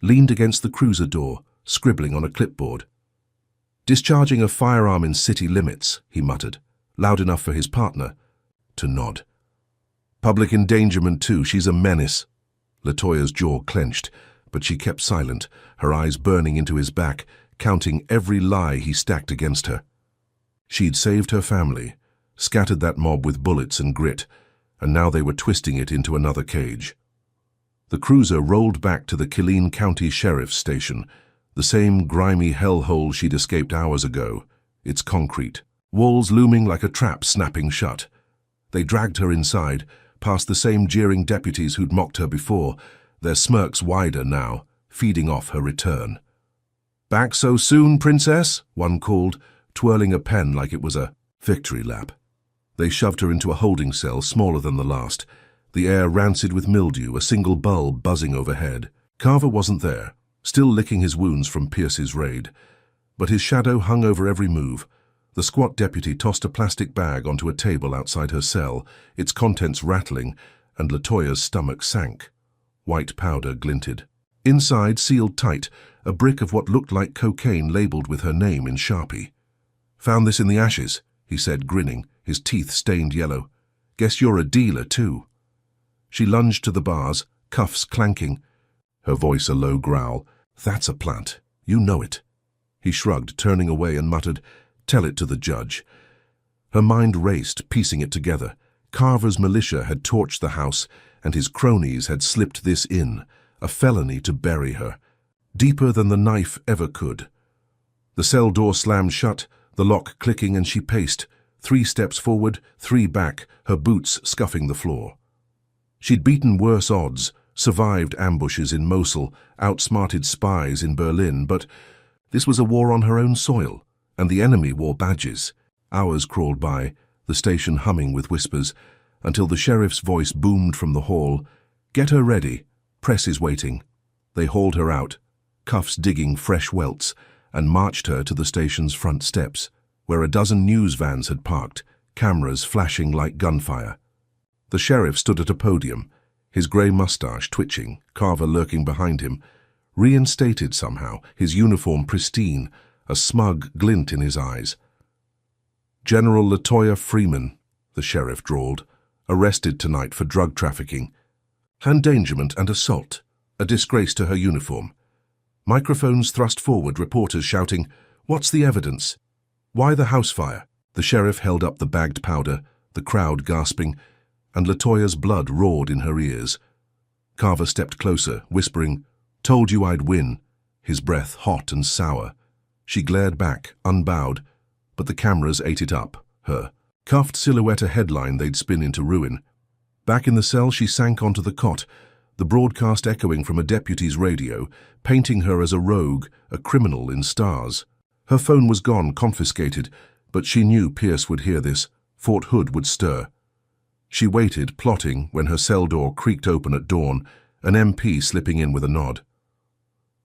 leaned against the cruiser door, scribbling on a clipboard. "Discharging a firearm in city limits," he muttered, loud enough for his partner to nod. "Public endangerment too, she's a menace." LaToya's jaw clenched, but she kept silent, her eyes burning into his back, counting every lie he stacked against her. She'd saved her family, scattered that mob with bullets and grit, and now they were twisting it into another cage. The cruiser rolled back to the Killeen County Sheriff's Station, the same grimy hellhole she'd escaped hours ago, its concrete, walls looming like a trap snapping shut. They dragged her inside, past the same jeering deputies who'd mocked her before, their smirks wider now, feeding off her return. "Back so soon, princess?" one called, twirling a pen like it was a victory lap. They shoved her into a holding cell smaller than the last, the air rancid with mildew, a single bulb buzzing overhead. Carver wasn't there, still licking his wounds from Pierce's raid, but his shadow hung over every move. The squat deputy tossed a plastic bag onto a table outside her cell, its contents rattling, and LaToya's stomach sank. White powder glinted. Inside, sealed tight, a brick of what looked like cocaine labeled with her name in Sharpie. "Found this in the ashes," he said, grinning, his teeth stained yellow. "Guess you're a dealer, too." She lunged to the bars, cuffs clanking. Her voice a low growl. "That's a plant. You know it." He shrugged, turning away, and muttered, "Tell it to the judge." Her mind raced, piecing it together. Carver's militia had torched the house, and his cronies had slipped this in, a felony to bury her, deeper than the knife ever could. The cell door slammed shut, the lock clicking, and she paced, 3 steps forward, 3 back, her boots scuffing the floor. She'd beaten worse odds, survived ambushes in Mosul, outsmarted spies in Berlin, but this was a war on her own soil, and the enemy wore badges. Hours crawled by, the station humming with whispers, until the sheriff's voice boomed from the hall. "Get her ready. Press is waiting." They hauled her out, cuffs digging fresh welts, and marched her to the station's front steps, where a dozen news vans had parked, cameras flashing like gunfire. The sheriff stood at a podium, his grey mustache twitching, Carver lurking behind him, reinstated somehow, his uniform pristine, a smug glint in his eyes. "General LaToya Freeman," the sheriff drawled, "arrested tonight for drug trafficking, endangerment and assault, a disgrace to her uniform." Microphones thrust forward, reporters shouting, "What's the evidence? Why the house fire?" The sheriff held up the bagged powder, the crowd gasping, and LaToya's blood roared in her ears. Carver stepped closer, whispering, "Told you I'd win," his breath hot and sour. She glared back, unbowed, but the cameras ate it up, her cuffed silhouette a headline they'd spin into ruin. Back in the cell, she sank onto the cot, the broadcast echoing from a deputy's radio, painting her as a rogue, a criminal in stars. Her phone was gone, confiscated, but she knew Pierce would hear this. Fort Hood would stir. She waited, plotting, when her cell door creaked open at dawn, an MP slipping in with a nod.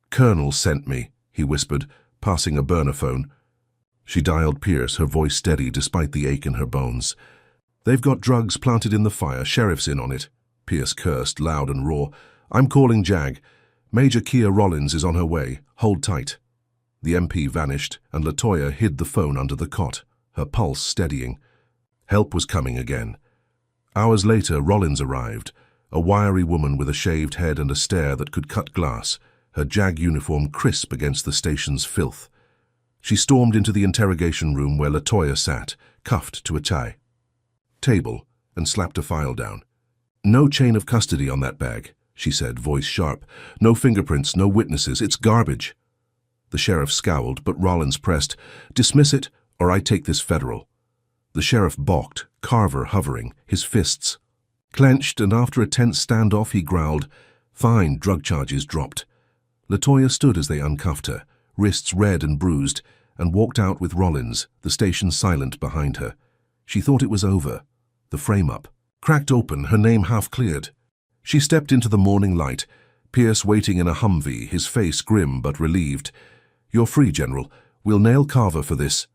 "Colonel sent me," he whispered, passing a burner phone. She dialed Pierce, her voice steady despite the ache in her bones. "They've got drugs planted in the fire, sheriff's in on it," Pierce cursed, loud and raw. "I'm calling JAG. Major Kia Rollins is on her way. Hold tight." The MP vanished, and LaToya hid the phone under the cot, her pulse steadying. Help was coming again. Hours later, Rollins arrived, a wiry woman with a shaved head and a stare that could cut glass, her JAG uniform crisp against the station's filth. She stormed into the interrogation room where LaToya sat, cuffed to a table, and slapped a file down. "No chain of custody on that bag," she said, voice sharp. "No fingerprints, no witnesses. It's garbage." The sheriff scowled, but Rollins pressed, "Dismiss it, or I take this federal." The sheriff balked, Carver hovering, his fists clenched, and after a tense standoff he growled, "Fine," drug charges dropped. LaToya stood as they uncuffed her, wrists red and bruised, and walked out with Rollins, the station silent behind her. She thought it was over. The frame-up cracked open, her name half cleared. She stepped into the morning light, Pierce waiting in a Humvee, his face grim but relieved. "You're free, General. We'll nail Carver for this."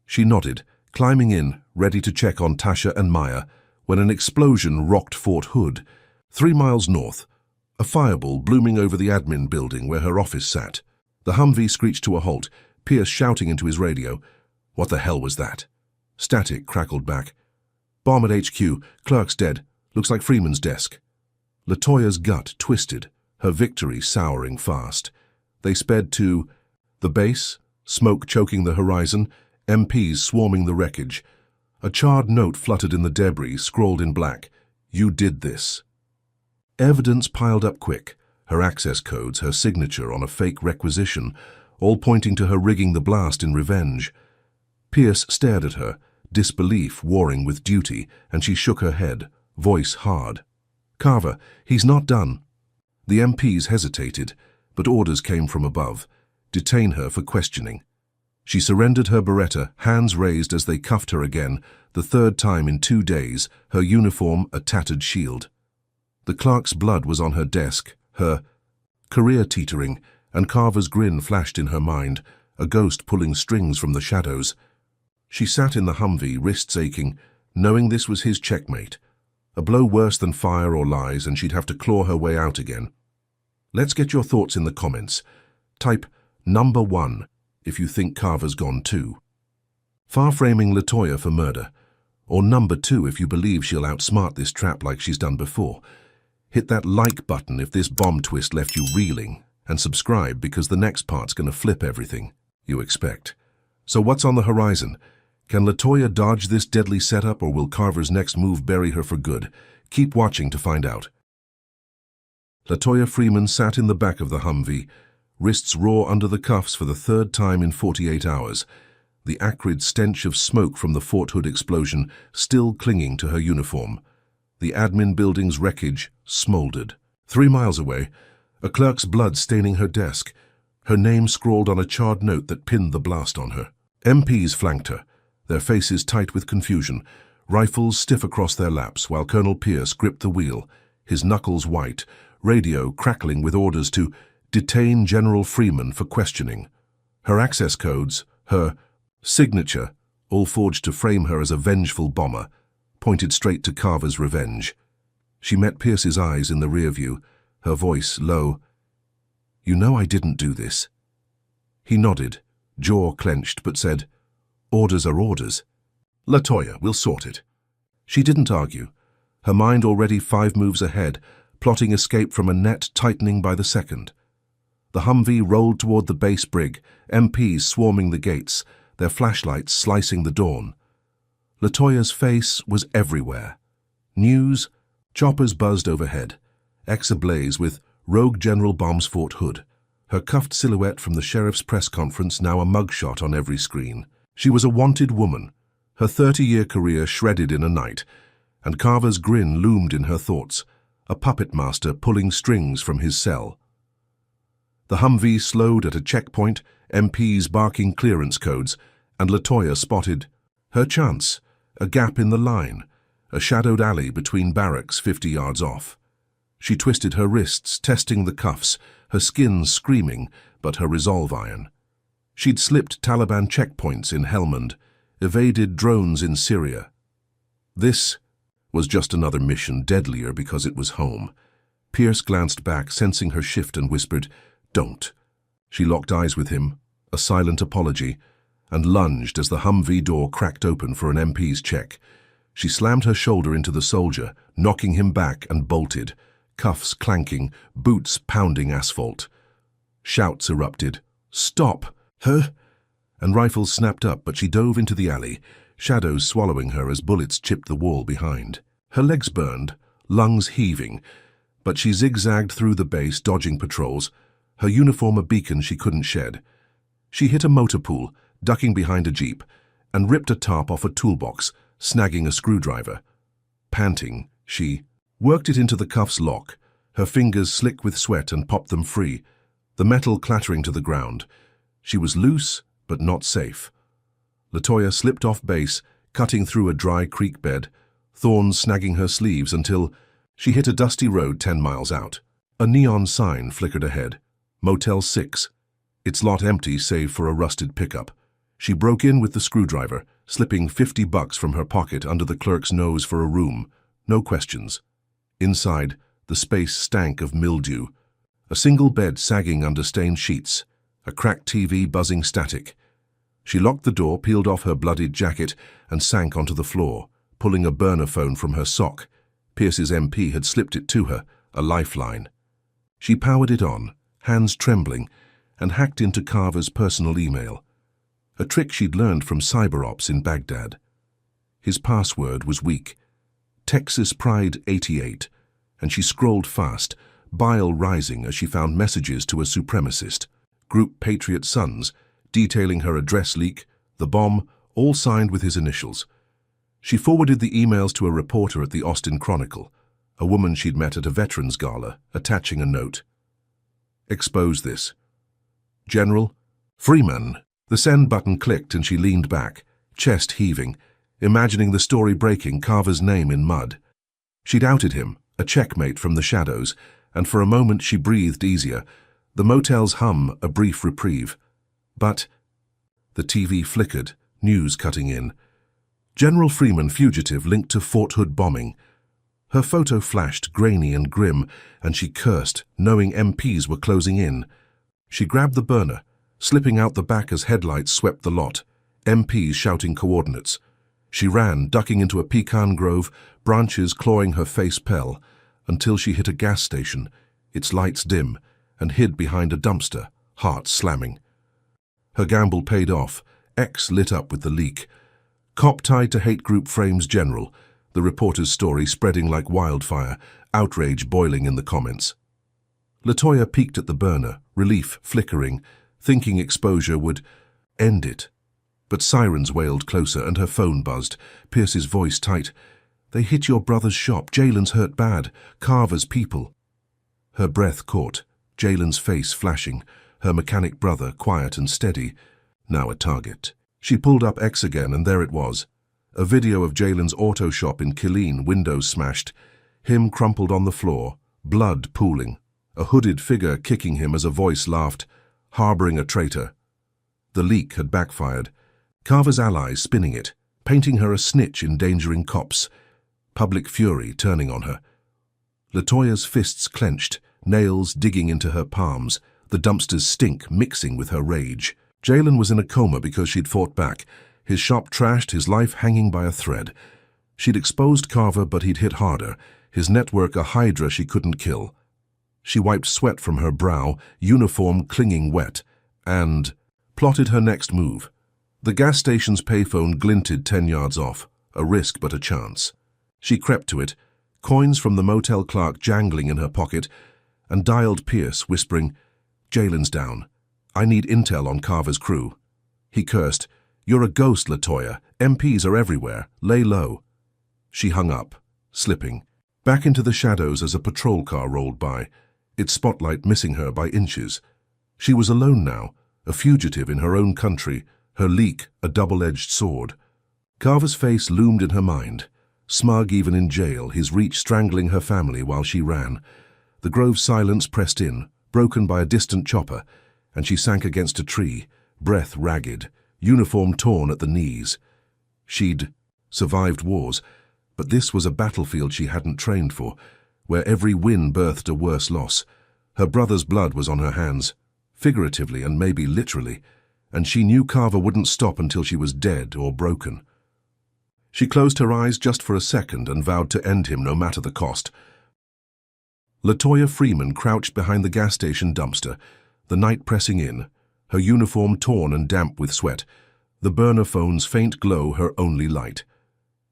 She nodded, climbing in, ready to check on Tasha and Maya, when an explosion rocked Fort Hood, 3 miles north, a fireball blooming over the admin building where her office sat. The Humvee screeched to a halt, Pierce shouting into his radio. "What the hell was that?" Static crackled back. "Bomb at HQ. Clerk's dead. Looks like Freeman's desk." LaToya's gut twisted, her victory souring fast. They sped to the base, smoke choking the horizon, MPs swarming the wreckage. A charred note fluttered in the debris, scrawled in black. "You did this." Evidence piled up quick, her access codes, her signature on a fake requisition, all pointing to her rigging the blast in revenge. Pierce stared at her, disbelief warring with duty, and she shook her head, voice hard. "Carver, he's not done." The MPs hesitated, but orders came from above. Detain her for questioning. She surrendered her Beretta, hands raised as they cuffed her again, the 3rd time in 2 days, her uniform a tattered shield. The clerk's blood was on her desk, her career teetering, and Carver's grin flashed in her mind, a ghost pulling strings from the shadows. She sat in the Humvee, wrists aching, knowing this was his checkmate. A blow worse than fire or lies, and she'd have to claw her way out again. Let's get your thoughts in the comments. Type number 1 if you think Carver's gone too. Far-framing LaToya for murder. Or number 2 if you believe she'll outsmart this trap like she's done before. Hit that like button if this bomb twist left you reeling, and subscribe because the next part's gonna flip everything you expect. So what's on the horizon? Can LaToya dodge this deadly setup, or will Carver's next move bury her for good? Keep watching to find out. LaToya Freeman sat in the back of the Humvee, wrists raw under the cuffs for the 3rd time in 48 hours, the acrid stench of smoke from the Fort Hood explosion still clinging to her uniform. The admin building's wreckage smoldered. 3 miles away, a clerk's blood staining her desk, her name scrawled on a charred note that pinned the blast on her. MPs flanked her, their faces tight with confusion, rifles stiff across their laps, while Colonel Pierce gripped the wheel, his knuckles white, radio crackling with orders to detain General Freeman for questioning. Her access codes, her signature, all forged to frame her as a vengeful bomber, pointed straight to Carver's revenge. She met Pierce's eyes in the rear view, her voice low. "You know I didn't do this." He nodded, jaw clenched, but said, "Orders are orders. LaToya, we'll sort it." She didn't argue, her mind already 5 moves ahead, plotting escape from a net tightening by the second. The Humvee rolled toward the base brig, MPs swarming the gates, their flashlights slicing the dawn. LaToya's face was everywhere. News, choppers buzzed overhead, X ablaze with Rogue General bombs Fort Hood, her cuffed silhouette from the sheriff's press conference now a mugshot on every screen. She was a wanted woman, her 30-year career shredded in a night, and Carver's grin loomed in her thoughts, a puppet master pulling strings from his cell. The Humvee slowed at a checkpoint, MPs barking clearance codes, and LaToya spotted her chance, a gap in the line, a shadowed alley between barracks 50 yards off. She twisted her wrists, testing the cuffs, her skin screaming, but her resolve iron. She'd slipped Taliban checkpoints in Helmand, evaded drones in Syria. This was just another mission, deadlier because it was home. Pierce glanced back, sensing her shift, and whispered, "Don't." She locked eyes with him, a silent apology, and lunged as the Humvee door cracked open for an MP's check. She slammed her shoulder into the soldier, knocking him back, and bolted, cuffs clanking, boots pounding asphalt. Shouts erupted. "Stop! Her!" And rifles snapped up, but she dove into the alley, shadows swallowing her as bullets chipped the wall behind. Her legs burned, lungs heaving, but she zigzagged through the base, dodging patrols, her uniform a beacon she couldn't shed. She hit a motor pool, ducking behind a jeep, and ripped a tarp off a toolbox, snagging a screwdriver. Panting, she worked it into the cuff's lock, her fingers slick with sweat, and popped them free, the metal clattering to the ground. She was loose, but not safe. LaToya slipped off base, cutting through a dry creek bed, thorns snagging her sleeves until she hit a dusty road 10 miles out. A neon sign flickered ahead. Motel 6. Its lot empty save for a rusted pickup. She broke in with the screwdriver, slipping $50 from her pocket under the clerk's nose for a room. No questions. Inside, the space stank of mildew. A single bed sagging under stained sheets. A cracked TV buzzing static. She locked the door, peeled off her bloodied jacket, and sank onto the floor, pulling a burner phone from her sock. Pierce's MP had slipped it to her, a lifeline. She powered it on, hands trembling, and hacked into Carver's personal email. A trick she'd learned from cyber ops in Baghdad. His password was weak. Texas Pride 88, and she scrolled fast, bile rising as she found messages to a supremacist, Group Patriot Sons, detailing her address leak, the bomb, all signed with his initials. She forwarded the emails to a reporter at the Austin Chronicle, a woman she'd met at a veterans gala, attaching a note. "Expose this. General Freeman." The send button clicked and she leaned back, chest heaving, imagining the story breaking, Carver's name in mud. She'd outed him, a checkmate from the shadows, and for a moment she breathed easier, the motel's hum a brief reprieve. But the TV flickered, news cutting in. General Freeman fugitive linked to Fort Hood bombing. Her photo flashed, grainy and grim, and she cursed, knowing MPs were closing in. She grabbed the burner, slipping out the back as headlights swept the lot, MPs shouting coordinates. She ran, ducking into a pecan grove, branches clawing her face pell, until she hit a gas station, its lights dim, and hid behind a dumpster, heart slamming. Her gamble paid off, X lit up with the leak. Cop tied to hate group frames general, the reporter's story spreading like wildfire, outrage boiling in the comments. LaToya peeked at the burner, relief flickering, thinking exposure would end it. But sirens wailed closer and her phone buzzed, Pierce's voice tight. "They hit your brother's shop. Jalen's hurt bad. Carver's people." Her breath caught, Jalen's face flashing, her mechanic brother quiet and steady, now a target. She pulled up X again and there it was. A video of Jalen's auto shop in Killeen, windows smashed, him crumpled on the floor, blood pooling, a hooded figure kicking him as a voice laughed, harboring a traitor. The leak had backfired. Carver's allies spinning it, painting her a snitch endangering cops. Public fury turning on her. LaToya's fists clenched, nails digging into her palms, the dumpster's stink mixing with her rage. Jalen was in a coma because she'd fought back, his shop trashed, his life hanging by a thread. She'd exposed Carver, but he'd hit harder, his network a hydra she couldn't kill. She wiped sweat from her brow, uniform clinging wet, and plotted her next move. The gas station's payphone glinted 10 yards off, a risk but a chance. She crept to it, coins from the motel clerk jangling in her pocket, and dialed Pierce, whispering, "Jalen's down. I need intel on Carver's crew." He cursed, "You're a ghost, LaToya. MPs are everywhere. Lay low." She hung up, slipping, back into the shadows as a patrol car rolled by, its spotlight missing her by inches. She was alone now, a fugitive in her own country, her leak a double-edged sword. Carver's face loomed in her mind, smug even in jail, his reach strangling her family while she ran. The grove's silence pressed in, broken by a distant chopper, and she sank against a tree, breath ragged, uniform torn at the knees. She'd survived wars, but this was a battlefield she hadn't trained for, where every win birthed a worse loss. Her brother's blood was on her hands, figuratively and maybe literally, and she knew Carver wouldn't stop until she was dead or broken. She closed her eyes just for a second and vowed to end him no matter the cost. LaToya Freeman crouched behind the gas station dumpster, the night pressing in, her uniform torn and damp with sweat, the burner phone's faint glow her only light.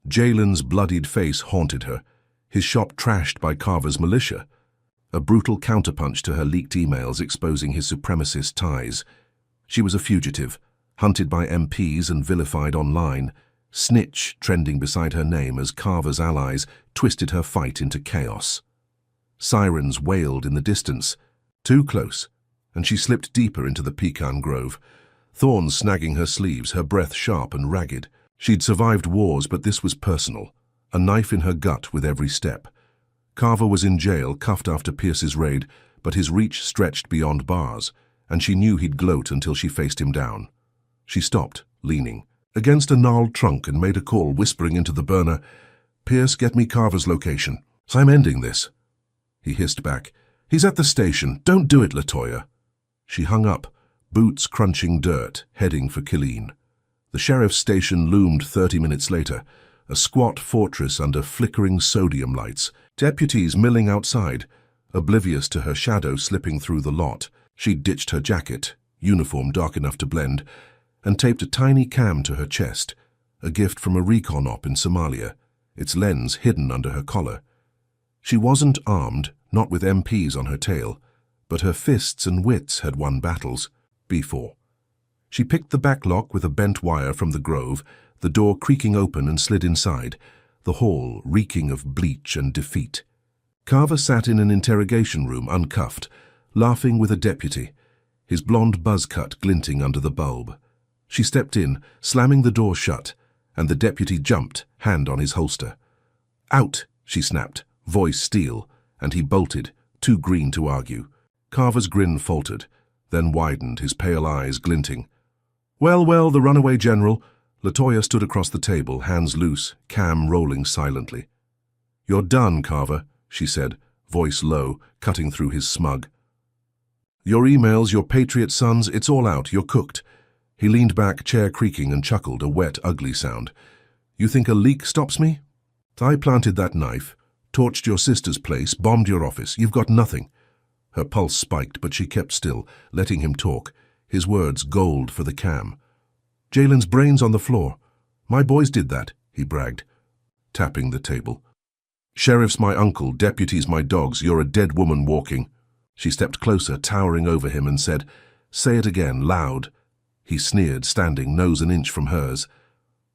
Jalen's bloodied face haunted her, his shop trashed by Carver's militia, a brutal counterpunch to her leaked emails exposing his supremacist ties. She was a fugitive, hunted by MPs and vilified online, snitch trending beside her name as Carver's allies twisted her fight into chaos. Sirens wailed in the distance, too close, and she slipped deeper into the pecan grove, thorns snagging her sleeves, her breath sharp and ragged. She'd survived wars, but this was personal, a knife in her gut with every step. Carver was in jail, cuffed after Pierce's raid, but his reach stretched beyond bars, and she knew he'd gloat until she faced him down. She stopped, leaning against a gnarled trunk and made a call, whispering into the burner, "Pierce, get me Carver's location. I'm ending this." He hissed back, "He's at the station. Don't do it, LaToya." She hung up, boots crunching dirt, heading for Killeen. The sheriff's station loomed 30 minutes later, a squat fortress under flickering sodium lights, deputies milling outside, oblivious to her shadow slipping through the lot. She'd ditched her jacket, uniform dark enough to blend, and taped a tiny cam to her chest, a gift from a recon op in Somalia, its lens hidden under her collar. She wasn't armed, not with MPs on her tail, but her fists and wits had won battles before. She picked the back lock with a bent wire from the grove, the door creaking open, and slid inside, the hall reeking of bleach and defeat. Carver sat in an interrogation room, uncuffed, laughing with a deputy, his blonde buzz cut glinting under the bulb. She stepped in, slamming the door shut, and the deputy jumped, hand on his holster. "Out," she snapped, voice steel, and he bolted, too green to argue. Carver's grin faltered, then widened, his pale eyes glinting. "Well, well, the runaway general." LaToya stood across the table, hands loose, cam rolling silently. "You're done, Carver," she said, voice low, cutting through his smug. "Your emails, your Patriot sons, it's all out, you're cooked." He leaned back, chair creaking, and chuckled, a wet, ugly sound. "You think a leak stops me? I planted that knife, torched your sister's place, bombed your office. You've got nothing." Her pulse spiked, but she kept still, letting him talk, his words gold for the cam. "Jalen's brains on the floor. My boys did that," he bragged, tapping the table. "Sheriff's my uncle, deputies my dogs, you're a dead woman walking." She stepped closer, towering over him, and said, "Say it again, loud." He sneered, standing, nose an inch from hers.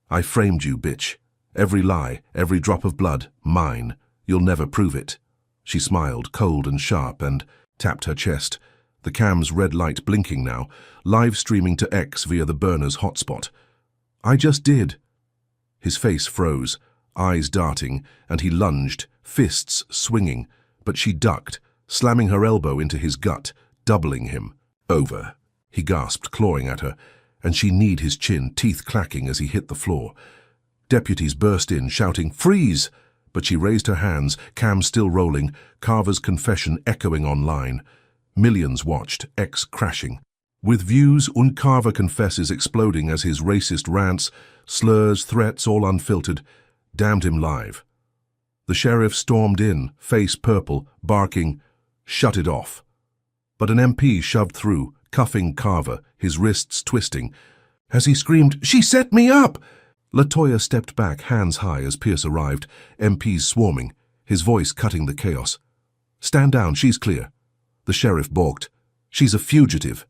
"I framed you, bitch. Every lie, every drop of blood, mine. You'll never prove it." She smiled, cold and sharp, and tapped her chest, the cam's red light blinking now, live streaming to X via the burner's hotspot. "I just did." His face froze, eyes darting, and he lunged, fists swinging, but she ducked, slamming her elbow into his gut, doubling him. "Over," he gasped, clawing at her, and she kneed his chin, teeth clacking as he hit the floor. Deputies burst in, shouting, "Freeze!" But she raised her hands, cam still rolling, Carver's confession echoing online. Millions watched, X crashing. With views, Carver confesses exploding as his racist rants, slurs, threats, all unfiltered, damned him live. The sheriff stormed in, face purple, barking, "Shut it off." But an MP shoved through, cuffing Carver, his wrists twisting. As he screamed, "She set me up!" LaToya stepped back, hands high, as Pierce arrived, MPs swarming, his voice cutting the chaos. "Stand down, she's clear." The sheriff balked. "She's a fugitive."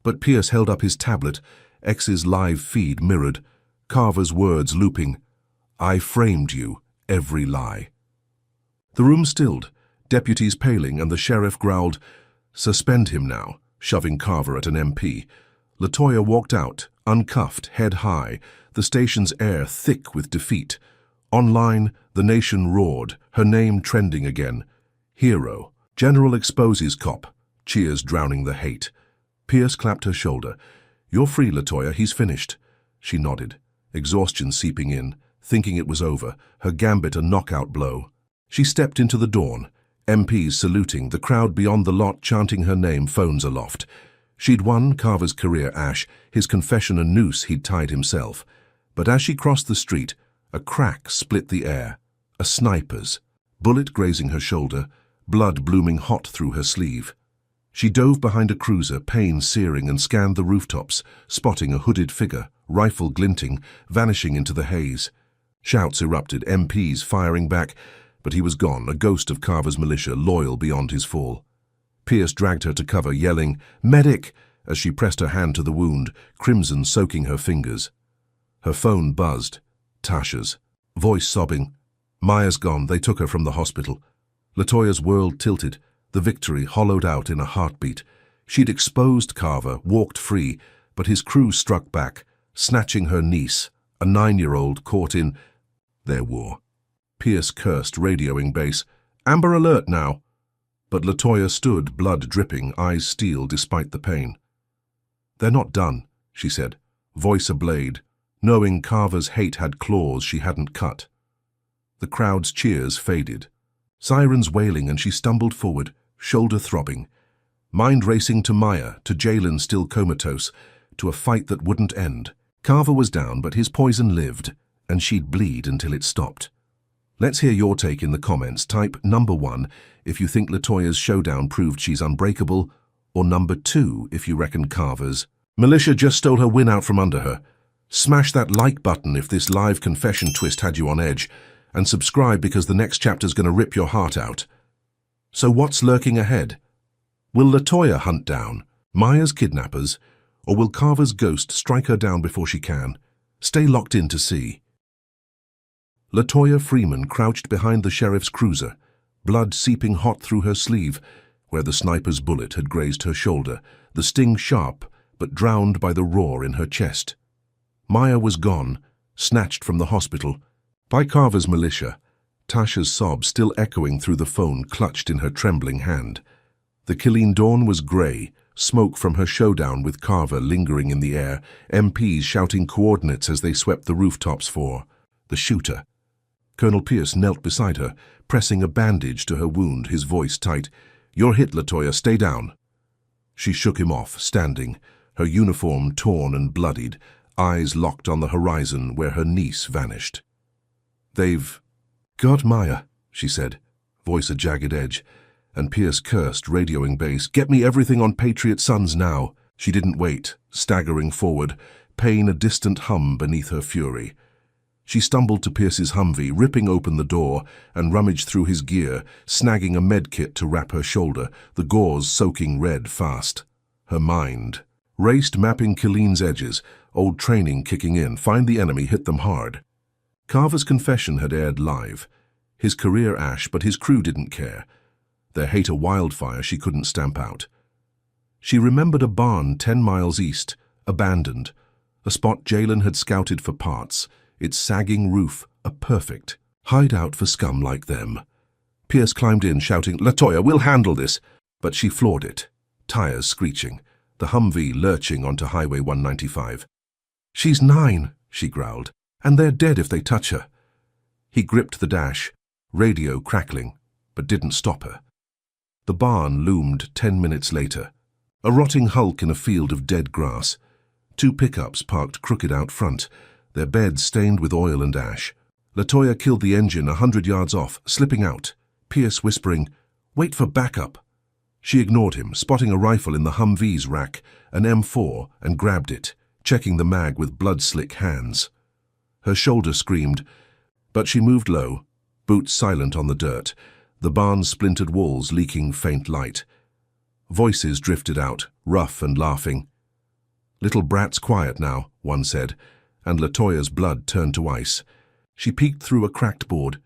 But Pierce held up his tablet, X's live feed mirrored, Carver's words looping, "I framed you, every lie." The room stilled, deputies paling, and the sheriff growled, "Suspend him now," shoving Carver at an MP. LaToya walked out, uncuffed, head high, the station's air thick with defeat. Online, the nation roared, her name trending again. Hero. General exposes cop. Cheers drowning the hate. Pierce clapped her shoulder. "You're free, LaToya, he's finished." She nodded, exhaustion seeping in, thinking it was over, her gambit a knockout blow. She stepped into the dawn, MPs saluting, the crowd beyond the lot chanting her name, phones aloft. She'd won Carver's career ash, his confession a noose he'd tied himself. But as she crossed the street, a crack split the air. A sniper's, bullet grazing her shoulder, blood blooming hot through her sleeve. She dove behind a cruiser, pain searing, and scanned the rooftops, spotting a hooded figure, rifle glinting, vanishing into the haze. Shouts erupted, MPs firing back, but he was gone, a ghost of Carver's militia, loyal beyond his fall. Pierce dragged her to cover, yelling, "Medic!" as she pressed her hand to the wound, crimson soaking her fingers. Her phone buzzed. Tasha's. Voice sobbing. "Maya's gone, they took her from the hospital." LaToya's world tilted, the victory hollowed out in a heartbeat. She'd exposed Carver, walked free, but his crew struck back, snatching her niece, a 9-year-old caught in their war. Pierce cursed, radioing base, "Amber alert now." But LaToya stood, blood dripping, eyes steel despite the pain. "They're not done," she said, voice ablade, knowing Carver's hate had claws she hadn't cut. The crowd's cheers faded. Sirens wailing, and she stumbled forward, shoulder throbbing. Mind racing to Maya, to Jalen still comatose, to a fight that wouldn't end. Carver was down, but his poison lived, and she'd bleed until it stopped. Let's hear your take in the comments. Type number 1 if you think LaToya's showdown proved she's unbreakable, or number 2 if you reckon Carver's militia just stole her win out from under her. Smash that like button if this live confession twist had you on edge, and subscribe because the next chapter's going to rip your heart out. So what's lurking ahead? Will LaToya hunt down Maya's kidnappers, or will Carver's ghost strike her down before she can? Stay locked in to see. LaToya Freeman crouched behind the sheriff's cruiser, blood seeping hot through her sleeve, where the sniper's bullet had grazed her shoulder, the sting sharp but drowned by the roar in her chest. Maya was gone, snatched from the hospital, by Carver's militia, Tasha's sobs still echoing through the phone clutched in her trembling hand. The Killeen dawn was grey, smoke from her showdown with Carver lingering in the air, MPs shouting coordinates as they swept the rooftops for the shooter. Colonel Pierce knelt beside her, pressing a bandage to her wound, his voice tight. "You're hit, Latoya. Stay down." She shook him off, standing, her uniform torn and bloodied, eyes locked on the horizon where her niece vanished. "They've got Maya," she said, voice a jagged edge, and Pierce cursed, radioing base. "Get me everything on Patriot Sons now." She didn't wait, staggering forward, pain a distant hum beneath her fury. She stumbled to Pierce's Humvee, ripping open the door, and rummaged through his gear, snagging a med kit to wrap her shoulder, the gauze soaking red fast. Her mind raced, mapping Killeen's edges, old training kicking in. Find the enemy, hit them hard. Carver's confession had aired live. His career ash, but his crew didn't care. Their hate a wildfire she couldn't stamp out. She remembered a barn 10 miles east, abandoned, a spot Jalen had scouted for parts, its sagging roof a perfect hideout for scum like them. Pierce climbed in, shouting, "Latoya, we'll handle this!" But she floored it, tires screeching, the Humvee lurching onto Highway 195. "She's 9, she growled, "and they're dead if they touch her." He gripped the dash, radio crackling, but didn't stop her. The barn loomed 10 minutes later, a rotting hulk in a field of dead grass. 2 pickups parked crooked out front, their beds stained with oil and ash. Latoya killed the engine 100 yards off, slipping out, Pierce whispering, "Wait for backup." She ignored him, spotting a rifle in the Humvee's rack, an M4, and grabbed it, checking the mag with blood-slick hands. Her shoulder screamed, but she moved low, boots silent on the dirt, the barn's splintered walls leaking faint light. Voices drifted out, rough and laughing. "Little brat's quiet now," one said, and Latoya's blood turned to ice. She peeked through a cracked board,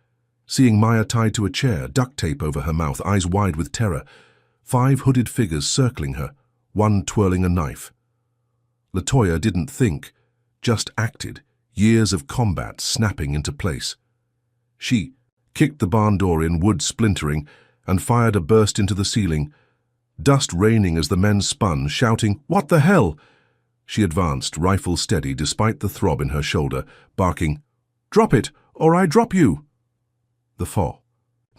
seeing Maya tied to a chair, duct tape over her mouth, eyes wide with terror. 5 hooded figures circling her, one twirling a knife. Latoya didn't think, just acted, years of combat snapping into place. She kicked the barn door in, wood splintering, and fired a burst into the ceiling, dust raining as the men spun, shouting, "What the hell?" She advanced, rifle steady despite the throb in her shoulder, barking, "Drop it, or I drop you!" The fall.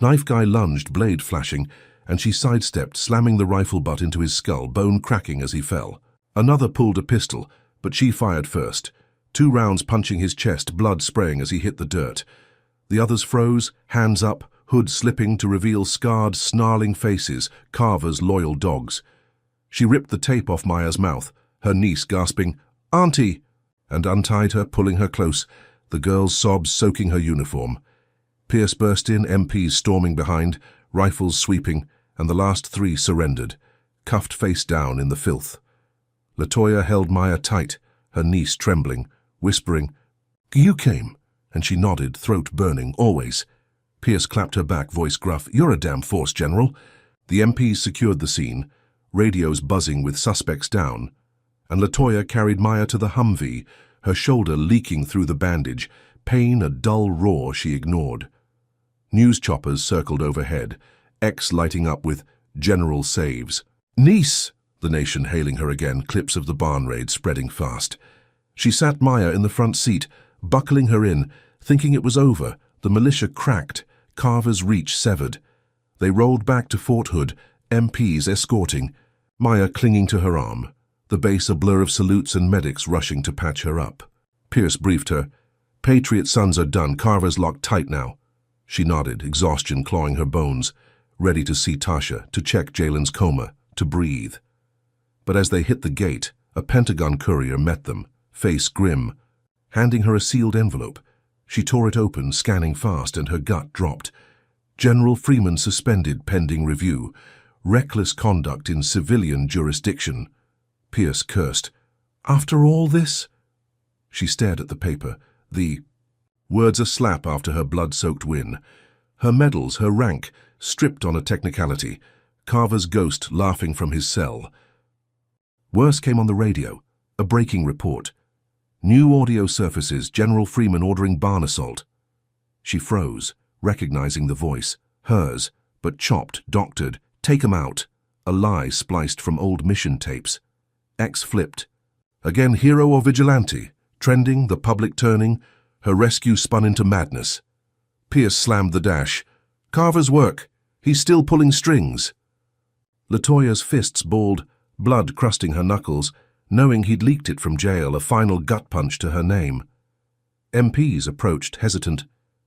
Knife guy lunged, blade flashing, and she sidestepped, slamming the rifle butt into his skull, bone cracking as he fell. Another pulled a pistol, but she fired first, 2 rounds punching his chest, blood spraying as he hit the dirt. The others froze, hands up, hood slipping to reveal scarred, snarling faces, Carver's loyal dogs. She ripped the tape off Maya's mouth, her niece gasping, "Auntie!" and untied her, pulling her close, the girl's sobs soaking her uniform. Pierce burst in, MPs storming behind, rifles sweeping, and the last 3 surrendered, cuffed face down in the filth. Latoya held Maya tight, her niece trembling, whispering, "You came," and she nodded, throat burning, "Always." Pierce clapped her back, voice gruff, "You're a damn force, General." The MPs secured the scene, radios buzzing with suspects down, and Latoya carried Maya to the Humvee, her shoulder leaking through the bandage, pain a dull roar she ignored. News choppers circled overhead, X lighting up with "General saves." "Niece!" the nation hailing her again, clips of the barn raid spreading fast. She sat Maya in the front seat, buckling her in, thinking it was over, the militia cracked, Carver's reach severed. They rolled back to Fort Hood, MPs escorting, Maya clinging to her arm, the base a blur of salutes and medics rushing to patch her up. Pierce briefed her, "Patriot Sons are done, Carver's locked tight now." She nodded, exhaustion clawing her bones, ready to see Tasha, to check Jalen's coma, to breathe. But as they hit the gate, a Pentagon courier met them, face grim, handing her a sealed envelope. She tore it open, scanning fast, and her gut dropped. "General Freeman suspended pending review. Reckless conduct in civilian jurisdiction." Pierce cursed. "After all this?" She stared at the paper, the words a slap after her blood-soaked win. Her medals, her rank, stripped on a technicality, Carver's ghost laughing from his cell. Worse came on the radio, a breaking report. New audio surfaces, General Freeman ordering barn assault. She froze, recognizing the voice, hers, but chopped, doctored, "Take 'em out," a lie spliced from old mission tapes. X flipped. Again hero or vigilante, trending, the public turning, her rescue spun into madness. Pierce slammed the dash. "Carver's work. He's still pulling strings." LaToya's fists balled, blood crusting her knuckles, knowing he'd leaked it from jail, a final gut punch to her name. MPs approached, hesitant.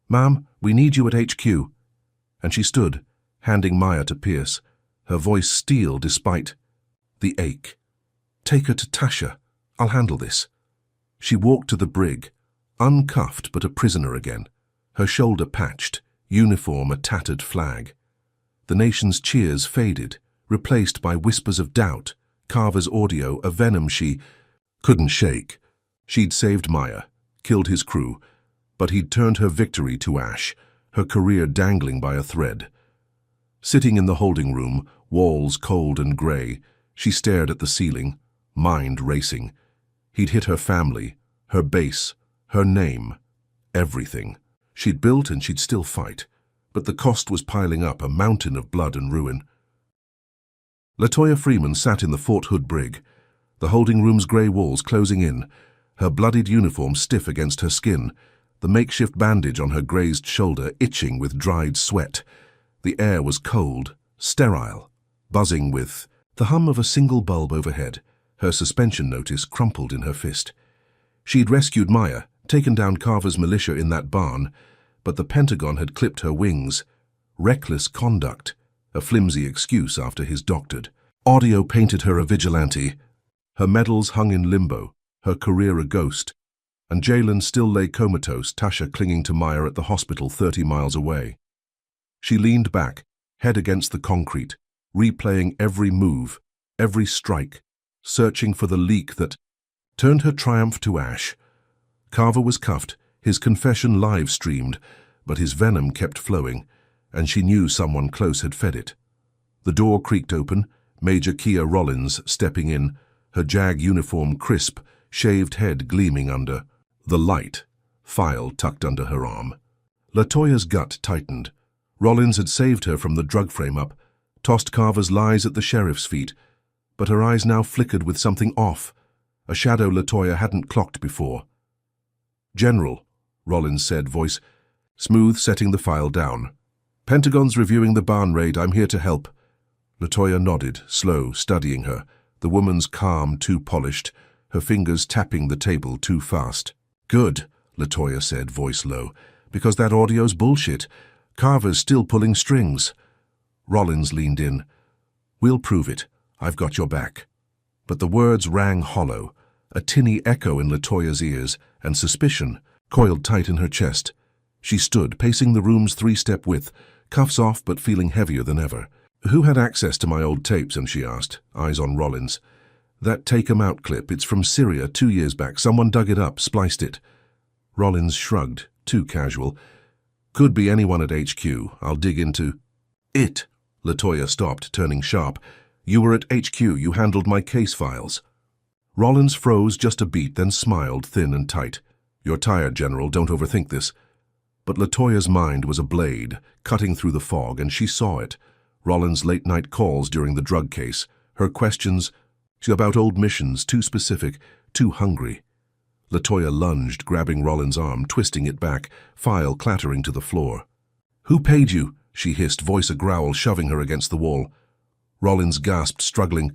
"Ma'am, we need you at HQ." And she stood, handing Maya to Pierce, her voice steel despite the ache. "Take her to Tasha. I'll handle this." She walked to the brig, uncuffed but a prisoner again, her shoulder patched, uniform a tattered flag. The nation's cheers faded, replaced by whispers of doubt, Carver's audio a venom she couldn't shake. She'd saved Maya, killed his crew, but he'd turned her victory to ash, her career dangling by a thread. Sitting in the holding room, walls cold and grey, she stared at the ceiling, mind racing. He'd hit her family, her base, her name, everything. She'd built and she'd still fight, but the cost was piling up, a mountain of blood and ruin. LaToya Freeman sat in the Fort Hood brig, the holding room's grey walls closing in, her bloodied uniform stiff against her skin, the makeshift bandage on her grazed shoulder itching with dried sweat. The air was cold, sterile, buzzing with the hum of a single bulb overhead, her suspension notice crumpled in her fist. She'd rescued Maya, taken down Carver's militia in that barn, but the Pentagon had clipped her wings. Reckless conduct, a flimsy excuse after his doctored. Audio painted her a vigilante. Her medals hung in limbo, her career a ghost, and Jalen still lay comatose, Tasha clinging to Maya at the hospital 30 miles away. She leaned back, head against the concrete, replaying every move, every strike, searching for the leak that turned her triumph to ash. Carver was cuffed, his confession live-streamed, but his venom kept flowing, and she knew someone close had fed it. The door creaked open, Major Kia Rollins stepping in, her JAG uniform crisp, shaved head gleaming under the light, file tucked under her arm. LaToya's gut tightened. Rollins had saved her from the drug frame-up, tossed Carver's lies at the sheriff's feet, but her eyes now flickered with something off, a shadow LaToya hadn't clocked before. "General," Rollins said, voice smooth, setting the file down. "Pentagon's reviewing the barn raid. I'm here to help." LaToya nodded, slow, studying her, the woman's calm too polished, her fingers tapping the table too fast. "Good," LaToya said, voice low, "because that audio's bullshit. Carver's still pulling strings." Rollins leaned in. "We'll prove it. I've got your back." But the words rang hollow, a tinny echo in LaToya's ears, and suspicion coiled tight in her chest. She stood, pacing the room's 3-step width, cuffs off but feeling heavier than ever. "Who had access to my old tapes?" and she asked, eyes on Rollins. "That Take 'em Out clip, it's from Syria 2 years back. Someone dug it up, spliced it." Rollins shrugged, too casual. "Could be anyone at HQ. I'll dig into it." LaToya stopped, turning sharp. "You were at HQ. You handled my case files." Rollins froze just a beat, then smiled, thin and tight. "You're tired, General. Don't overthink this." But LaToya's mind was a blade, cutting through the fog, and she saw it. Rollins' late-night calls during the drug case, her questions about old missions, too specific, too hungry. LaToya lunged, grabbing Rollins' arm, twisting it back, file clattering to the floor. "Who paid you?" she hissed, voice a growl, shoving her against the wall. Rollins gasped, struggling.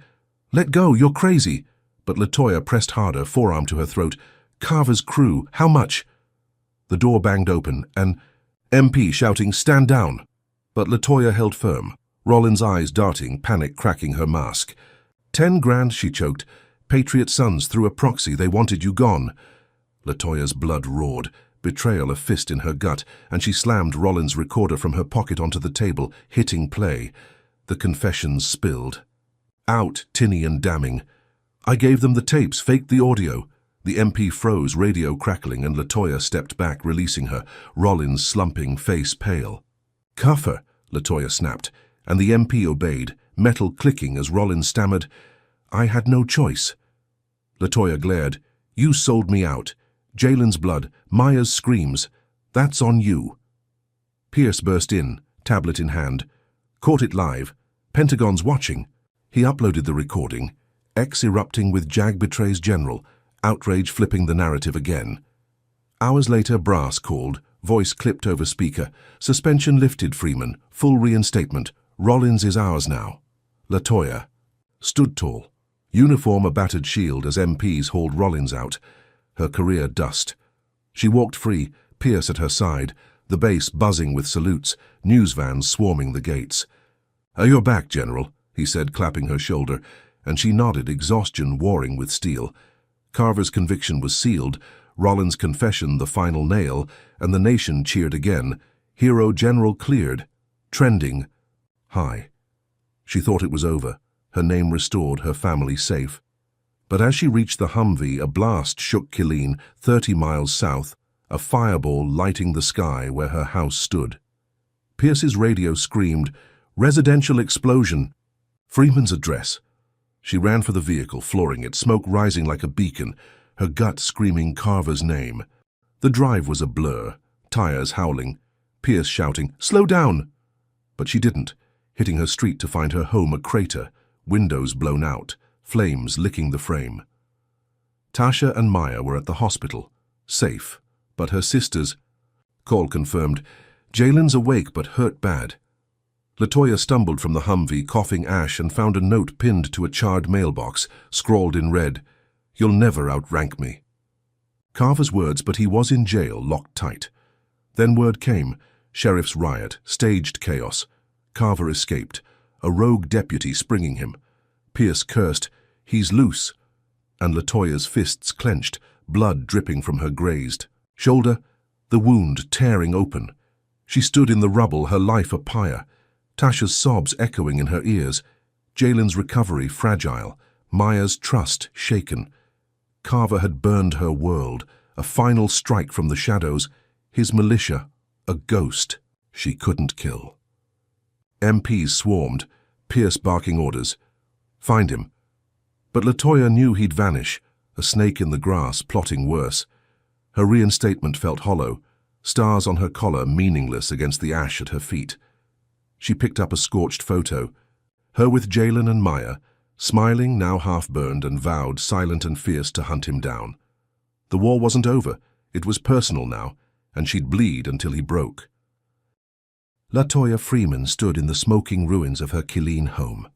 "Let go, you're crazy." But LaToya pressed harder, forearm to her throat. "Carver's crew, how much?" The door banged open, an MP shouting, "Stand down!" But LaToya held firm, Rollins' eyes darting, panic cracking her mask. 10 grand, she choked. "Patriot Sons through a proxy, they wanted you gone." LaToya's blood roared, betrayal a fist in her gut, and she slammed Rollins' recorder from her pocket onto the table, hitting play. The confessions spilled. Out, tinny and damning. "I gave them the tapes, faked the audio." The MP froze, radio crackling, and LaToya stepped back, releasing her, Rollins slumping, face pale. "Cuff her," LaToya snapped, and the MP obeyed, metal clicking as Rollins stammered, "I had no choice." LaToya glared. "You sold me out. Jalen's blood, Maya's screams. That's on you." Pierce burst in, tablet in hand. "Caught it live. Pentagon's watching." He uploaded the recording, X erupting with "Jag betrays General," outrage flipping the narrative again. Hours later, brass called, voice clipped over speaker. Suspension lifted, Freeman. Full reinstatement. Rollins is ours now. LaToya stood tall, uniform a battered shield as MPs hauled Rollins out, her career dust. She walked free, Pierce at her side, the base buzzing with salutes, news vans swarming the gates. "You're back, General," he said, clapping her shoulder, and she nodded, exhaustion warring with steel. Carver's conviction was sealed, Rollins' confession the final nail, and the nation cheered again. Hero General cleared, trending high. She thought it was over, her name restored, her family safe. But as she reached the Humvee, a blast shook Killeen, 30 miles south, a fireball lighting the sky where her house stood. Pierce's radio screamed, "Residential explosion!" Freeman's address. She ran for the vehicle, flooring it, smoke rising like a beacon, her gut screaming Carver's name. The drive was a blur, tires howling, Pierce shouting, "Slow down!" But she didn't, hitting her street to find her home a crater, windows blown out, flames licking the frame. Tasha and Maya were at the hospital, safe, but her sisters. Call confirmed. Jalen's awake but hurt bad. LaToya stumbled from the Humvee, coughing ash, and found a note pinned to a charred mailbox, scrawled in red, "You'll never outrank me." Carver's words, but he was in jail, locked tight. Then word came, sheriff's riot, staged chaos. Carver escaped, a rogue deputy springing him. Pierce cursed, "He's loose," and LaToya's fists clenched, blood dripping from her grazed shoulder, the wound tearing open. She stood in the rubble, her life a pyre. Tasha's sobs echoing in her ears. Jalen's recovery fragile, Maya's trust shaken. Carver had burned her world, a final strike from the shadows, his militia, a ghost she couldn't kill. MPs swarmed, Pierce barking orders. Find him. But LaToya knew he'd vanish, a snake in the grass, plotting worse. Her reinstatement felt hollow, stars on her collar meaningless against the ash at her feet. She picked up a scorched photo, her with Jalen and Maya, smiling, now half-burned, and vowed, silent and fierce, to hunt him down. The war wasn't over, it was personal now, and she'd bleed until he broke. LaToya Freeman stood in the smoking ruins of her Killeen home,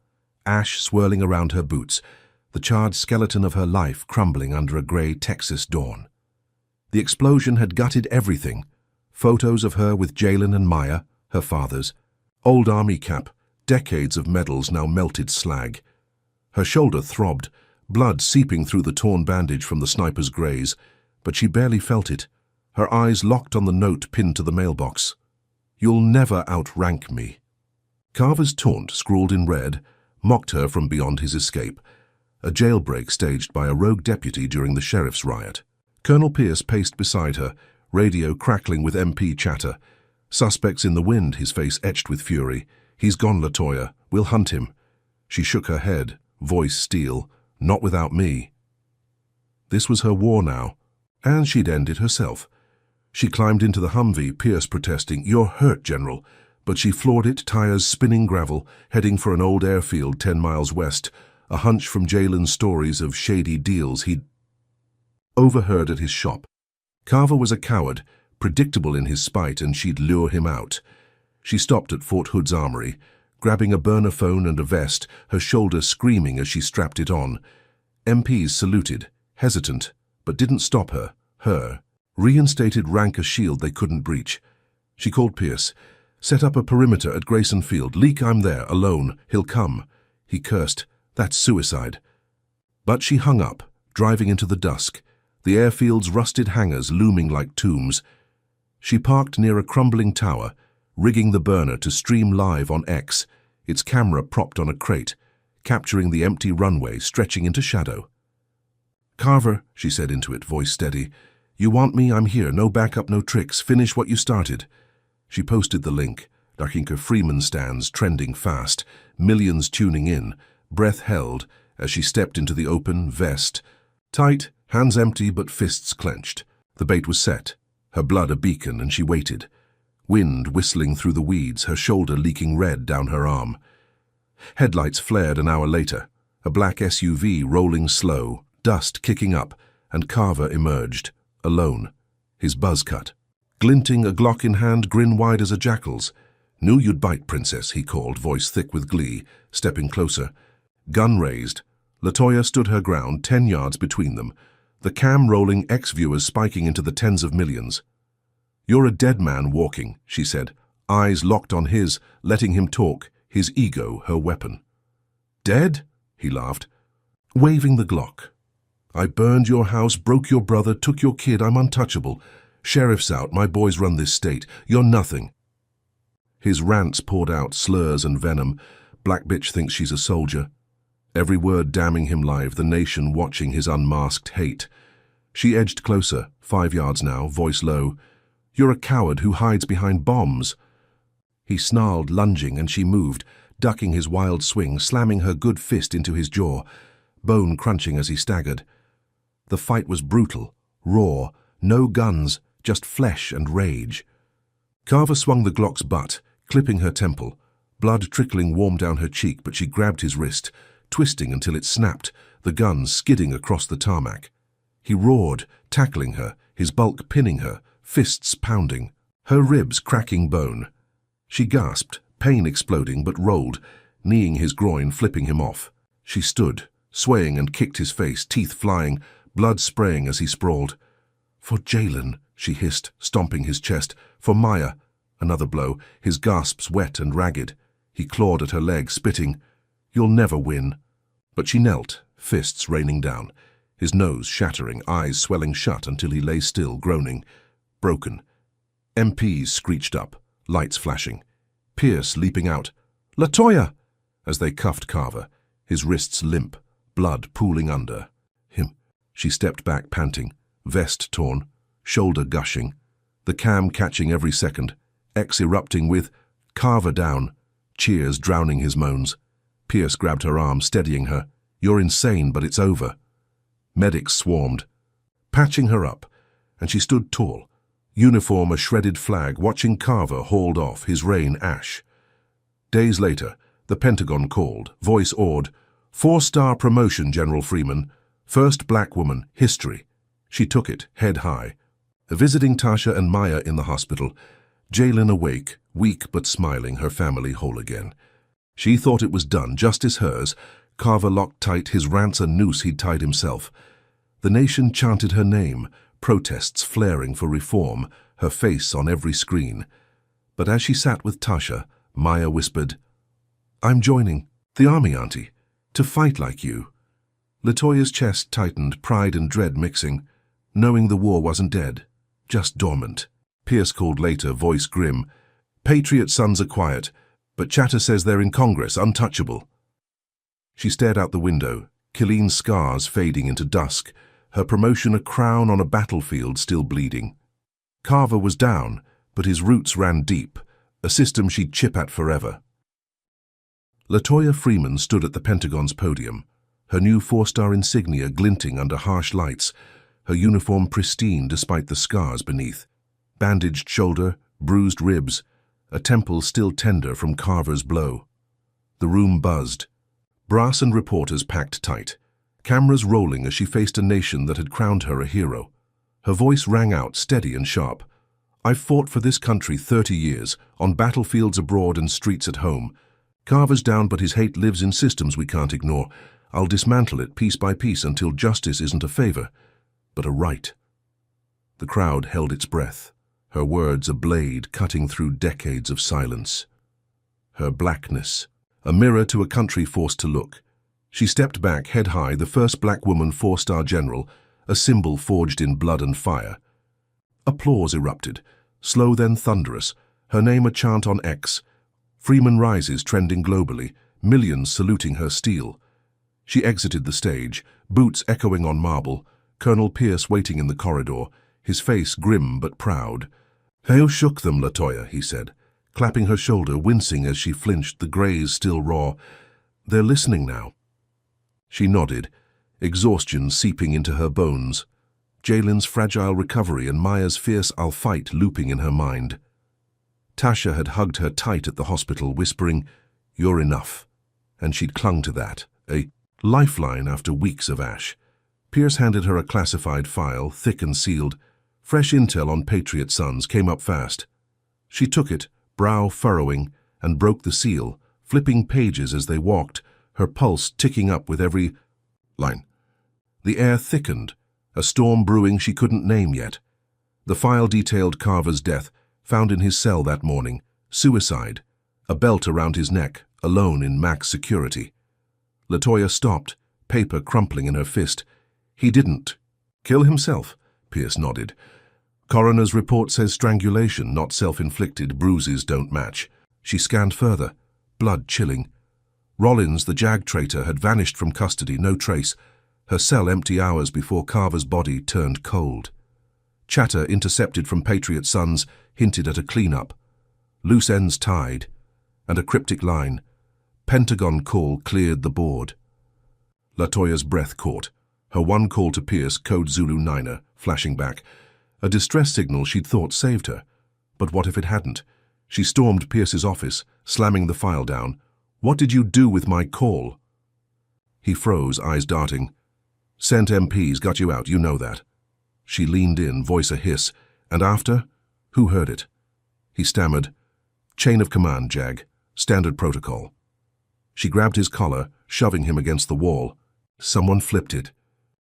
ash swirling around her boots, the charred skeleton of her life crumbling under a grey Texas dawn. The explosion had gutted everything, photos of her with Jalen and Maya, her fathers, old army cap, decades of medals now melted slag. Her shoulder throbbed, blood seeping through the torn bandage from the sniper's graze, but she barely felt it, her eyes locked on the note pinned to the mailbox. "You'll never outrank me." Carver's taunt, scrawled in red, mocked her from beyond his escape, a jailbreak staged by a rogue deputy during the sheriff's riot. Colonel Pierce paced beside her, radio crackling with MP chatter. Suspects in the wind, his face etched with fury. "He's gone, LaToya. We'll hunt him." She shook her head, voice steel. "Not without me." This was her war now, and she'd end it herself. She climbed into the Humvee, Pierce protesting, "You're hurt, General." But she floored it, tires spinning gravel, heading for an old airfield 10 miles west, a hunch from Jalen's stories of shady deals he'd overheard at his shop. Carver was a coward, predictable in his spite, and she'd lure him out. She stopped at Fort Hood's armory, grabbing a burner phone and a vest, her shoulder screaming as she strapped it on. MPs saluted, hesitant, but didn't stop her. Reinstated rank a shield they couldn't breach. She called Pierce. "Set up a perimeter at Grayson Field. Leak I'm there, alone. He'll come." He cursed. "That's suicide." But she hung up, driving into the dusk, the airfield's rusted hangars looming like tombs. She parked near a crumbling tower, rigging the burner to stream live on X, its camera propped on a crate, capturing the empty runway stretching into shadow. "Carver," she said into it, voice steady, "you want me? I'm here. No backup, no tricks. Finish what you started." She posted the link. Darkinka Freeman stands, trending fast, millions tuning in, breath held as she stepped into the open vest. Tight, hands empty but fists clenched. The bait was set, her blood a beacon, and she waited. Wind whistling through the weeds, her shoulder leaking red down her arm. Headlights flared an hour later, a black SUV rolling slow, dust kicking up, and Carver emerged, alone. his buzz cut. Glinting, a Glock in hand, grin wide as a jackal's. "Knew you'd bite, Princess," he called, voice thick with glee, stepping closer. Gun raised. LaToya stood her ground, 10 yards between them, the cam rolling, X-viewers spiking into the tens of millions. "You're a dead man walking," she said, eyes locked on his, letting him talk, his ego her weapon. "Dead?" he laughed, waving the Glock. "I burned your house, broke your brother, took your kid, I'm untouchable. Sheriff's out, my boys run this state, you're nothing." His rants poured out, slurs and venom. Black bitch thinks she's a soldier. Every word damning him live, the nation watching his unmasked hate. She edged closer, 5 yards now, voice low. "You're a coward who hides behind bombs." He snarled, lunging, and she moved, ducking his wild swing, slamming her good fist into his jaw, bone crunching as he staggered. The fight was brutal, raw, no guns, just flesh and rage. Carver swung the Glock's butt, clipping her temple. Blood trickling warm down her cheek, but she grabbed his wrist, twisting until it snapped, the gun skidding across the tarmac. He roared, tackling her, his bulk pinning her, fists pounding, her ribs cracking bone. She gasped, pain exploding, but rolled, kneeing his groin, flipping him off. She stood, swaying, and kicked his face, teeth flying, blood spraying as he sprawled. "For Jalen," she hissed, stomping his chest. "For Maya." Another blow, his gasps wet and ragged. He clawed at her leg, spitting. "You'll never win." But she knelt, fists raining down, his nose shattering, eyes swelling shut until he lay still, groaning. Broken. MPs screeched up, lights flashing. Pierce leaping out. "LaToya!" as they cuffed Carver, his wrists limp, blood pooling under him. She stepped back, panting, vest torn, shoulder gushing, the cam catching every second, X erupting with "Carver down," cheers drowning his moans. Pierce grabbed her arm, steadying her. "You're insane, but it's over." Medics swarmed, patching her up, and she stood tall, uniform a shredded flag, watching Carver hauled off, his reign ash. Days later, the Pentagon called, voice awed. 4-star promotion, General Freeman. First black woman, history. She took it, head high. Visiting Tasha and Maya in the hospital. Jalen awake, weak but smiling, her family whole again. She thought it was done, justice hers. Carver locked tight, his rants a noose he'd tied himself. The nation chanted her name, protests flaring for reform, her face on every screen. But as she sat with Tasha, Maya whispered, "I'm joining the army, Auntie, to fight like you." LaToya's chest tightened, pride and dread mixing, knowing the war wasn't dead, just dormant. Pierce called later, voice grim. "Patriot sons are quiet, but chatter says they're in Congress, untouchable." She stared out the window, Killeen's scars fading into dusk, her promotion a crown on a battlefield still bleeding. Carver was down, but his roots ran deep, a system she'd chip at forever. LaToya Freeman stood at the Pentagon's podium, her new 4-star insignia glinting under harsh lights, her uniform pristine despite the scars beneath. Bandaged shoulder, bruised ribs, a temple still tender from Carver's blow. The room buzzed. Brass and reporters packed tight, cameras rolling as she faced a nation that had crowned her a hero. Her voice rang out, steady and sharp. "I've fought for this country 30 years, on battlefields abroad and streets at home. Carver's down, but his hate lives in systems we can't ignore. I'll dismantle it piece by piece until justice isn't a favor, but a right." The crowd held its breath, her words a blade cutting through decades of silence. Her blackness, a mirror to a country forced to look. She stepped back, head high, the first black woman 4-star general, a symbol forged in blood and fire. Applause erupted, slow then thunderous, her name a chant on X. Freeman rises, trending globally, millions saluting her steel. She exited the stage, boots echoing on marble, Colonel Pierce waiting in the corridor, his face grim but proud. "Hail shook them, LaToya," he said, clapping her shoulder, wincing as she flinched, the grays still raw. "They're listening now." She nodded, exhaustion seeping into her bones. Jalen's fragile recovery and Maya's fierce "I'll fight" looping in her mind. Tasha had hugged her tight at the hospital, whispering, "You're enough," and she'd clung to that, a lifeline after weeks of ash. Pierce handed her a classified file, thick and sealed. Fresh intel on Patriot Sons came up fast. She took it, brow furrowing, and broke the seal, flipping pages as they walked, her pulse ticking up with every line. The air thickened, a storm brewing she couldn't name yet. The file detailed Carver's death, found in his cell that morning, suicide, a belt around his neck, alone in max security. LaToya stopped, paper crumpling in her fist. He didn't kill himself, Pierce nodded. Coroner's report says strangulation, not self-inflicted. Bruises don't match. She scanned further, blood chilling. Rollins, the JAG traitor, had vanished from custody, no trace. Her cell empty hours before Carver's body turned cold. Chatter intercepted from Patriot Sons hinted at a cleanup. Loose ends tied, and a cryptic line. Pentagon call cleared the board. LaToya's breath caught. Her one call to Pierce, code Zulu Niner, flashing back. A distress signal she'd thought saved her. But what if it hadn't? She stormed Pierce's office, slamming the file down. "What did you do with my call?" He froze, eyes darting. "Sent MPs, got you out, you know that." She leaned in, voice a hiss. "And after? Who heard it?" He stammered. "Chain of command, JAG. Standard protocol." She grabbed his collar, shoving him against the wall. Someone flipped it.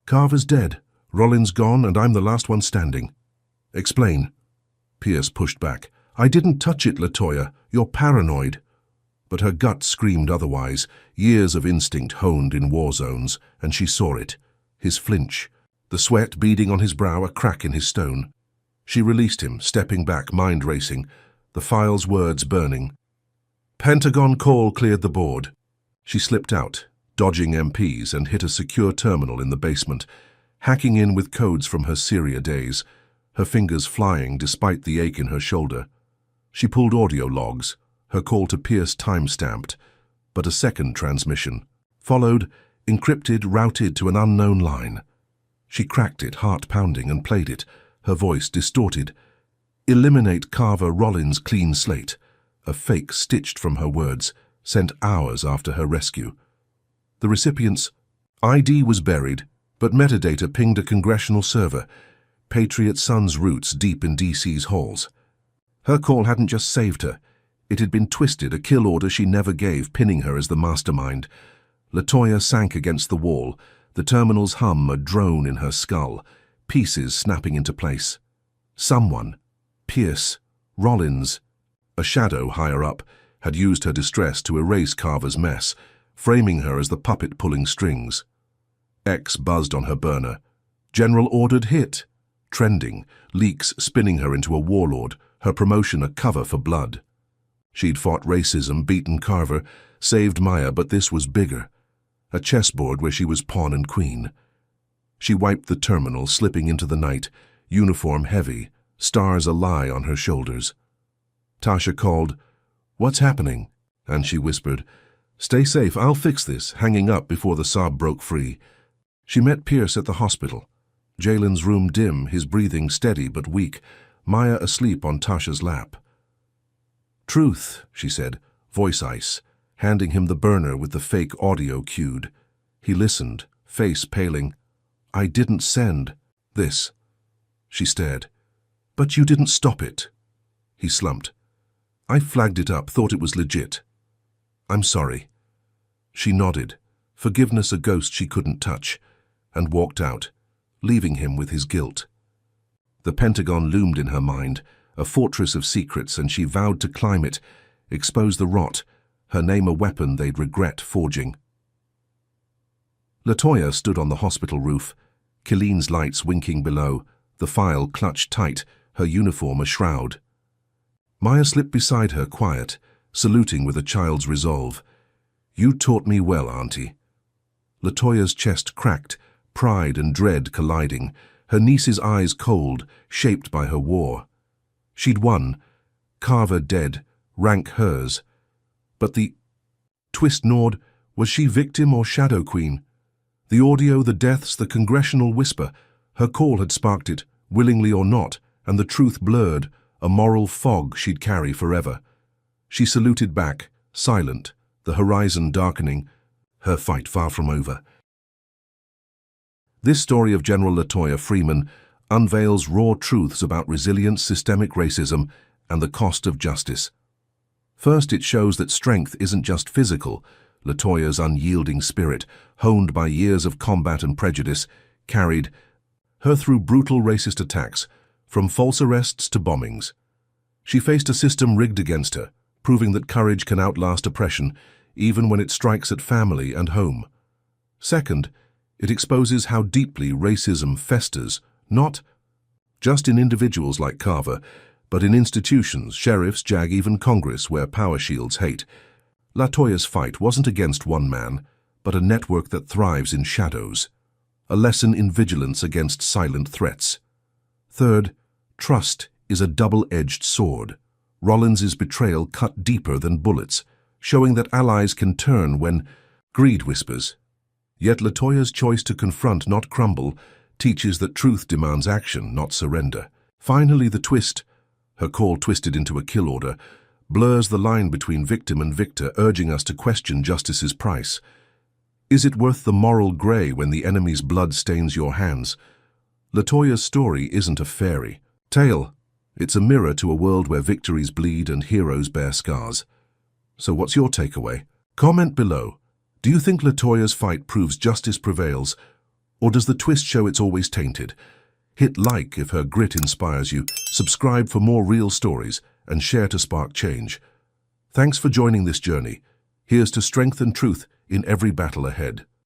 "Carver's dead. Rollins gone, and I'm the last one standing." "Explain." Pierce pushed back. "I didn't touch it, LaToya. You're paranoid." But her gut screamed otherwise, years of instinct honed in war zones, and she saw it. His flinch, the sweat beading on his brow, a crack in his stone. She released him, stepping back, mind racing, the file's words burning. Pentagon call cleared the board. She slipped out, dodging MPs, and hit a secure terminal in the basement, hacking in with codes from her Syria days, her fingers flying despite the ache in her shoulder. She pulled audio logs, her call to Pierce time-stamped, but a second transmission followed, encrypted, routed to an unknown line. She cracked it, heart pounding, and played it, her voice distorted. "Eliminate Carver Rollins clean slate," a fake stitched from her words, sent hours after her rescue. The recipient's ID was buried, but metadata pinged a congressional server, Patriot Sons' roots deep in DC's halls. Her call hadn't just saved her. It had been twisted, a kill order she never gave, pinning her as the mastermind. LaToya sank against the wall, the terminal's hum a drone in her skull, pieces snapping into place. Someone, Pierce, Rollins, a shadow higher up, had used her distress to erase Carver's mess, framing her as the puppet pulling strings. X buzzed on her burner. General ordered hit. Trending, leaks spinning her into a warlord, her promotion a cover for blood. She'd fought racism, beaten Carver, saved Maya, but this was bigger. A chessboard where she was pawn and queen. She wiped the terminal, slipping into the night, uniform heavy, stars a lie on her shoulders. Tasha called, "What's happening?" And she whispered, "Stay safe, I'll fix this," hanging up before the sob broke free. She met Pierce at the hospital. Jalen's room dim, his breathing steady but weak, Maya asleep on Tasha's lap. "Truth," she said, voice ice, handing him the burner with the fake audio cued. He listened, face paling. "I didn't send this." She stared. "But you didn't stop it." He slumped. "I flagged it up, thought it was legit." "I'm sorry." She nodded, forgiveness a ghost she couldn't touch, and walked out, leaving him with his guilt. The Pentagon loomed in her mind, a fortress of secrets, and she vowed to climb it, expose the rot, her name a weapon they'd regret forging. LaToya stood on the hospital roof, Killeen's lights winking below, the file clutched tight, her uniform a shroud. Maya slipped beside her, quiet, saluting with a child's resolve. "You taught me well, Auntie." LaToya's chest cracked, pride and dread colliding, her niece's eyes cold, shaped by her war. She'd won, Carver dead, rank hers. But the twist gnawed, was she victim or shadow queen? The audio, the deaths, the congressional whisper, her call had sparked it, willingly or not, and the truth blurred, a moral fog she'd carry forever. She saluted back, silent, the horizon darkening, her fight far from over. This story of General LaToya Freeman, unveils raw truths about resilient systemic racism and the cost of justice. First, it shows that strength isn't just physical. LaToya's unyielding spirit, honed by years of combat and prejudice, carried her through brutal racist attacks, from false arrests to bombings. She faced a system rigged against her, proving that courage can outlast oppression, even when it strikes at family and home. Second, it exposes how deeply racism festers, not just in individuals like Carver, but in institutions, sheriffs, JAG, even Congress, where power shields hate. LaToya's fight wasn't against one man, but a network that thrives in shadows. A lesson in vigilance against silent threats. Third, trust is a double-edged sword. Rollins's betrayal cut deeper than bullets, showing that allies can turn when greed whispers. Yet LaToya's choice to confront, not crumble, teaches that truth demands action, not surrender. Finally, the twist, her call twisted into a kill order, blurs the line between victim and victor, urging us to question justice's price. Is it worth the moral gray when the enemy's blood stains your hands? LaToya's story isn't a fairy tale. It's a mirror to a world where victories bleed and heroes bear scars. So what's your takeaway? Comment below. Do you think LaToya's fight proves justice prevails, or does the twist show it's always tainted? Hit like if her grit inspires you, subscribe for more real stories, and share to spark change. Thanks for joining this journey. Here's to strength and truth in every battle ahead.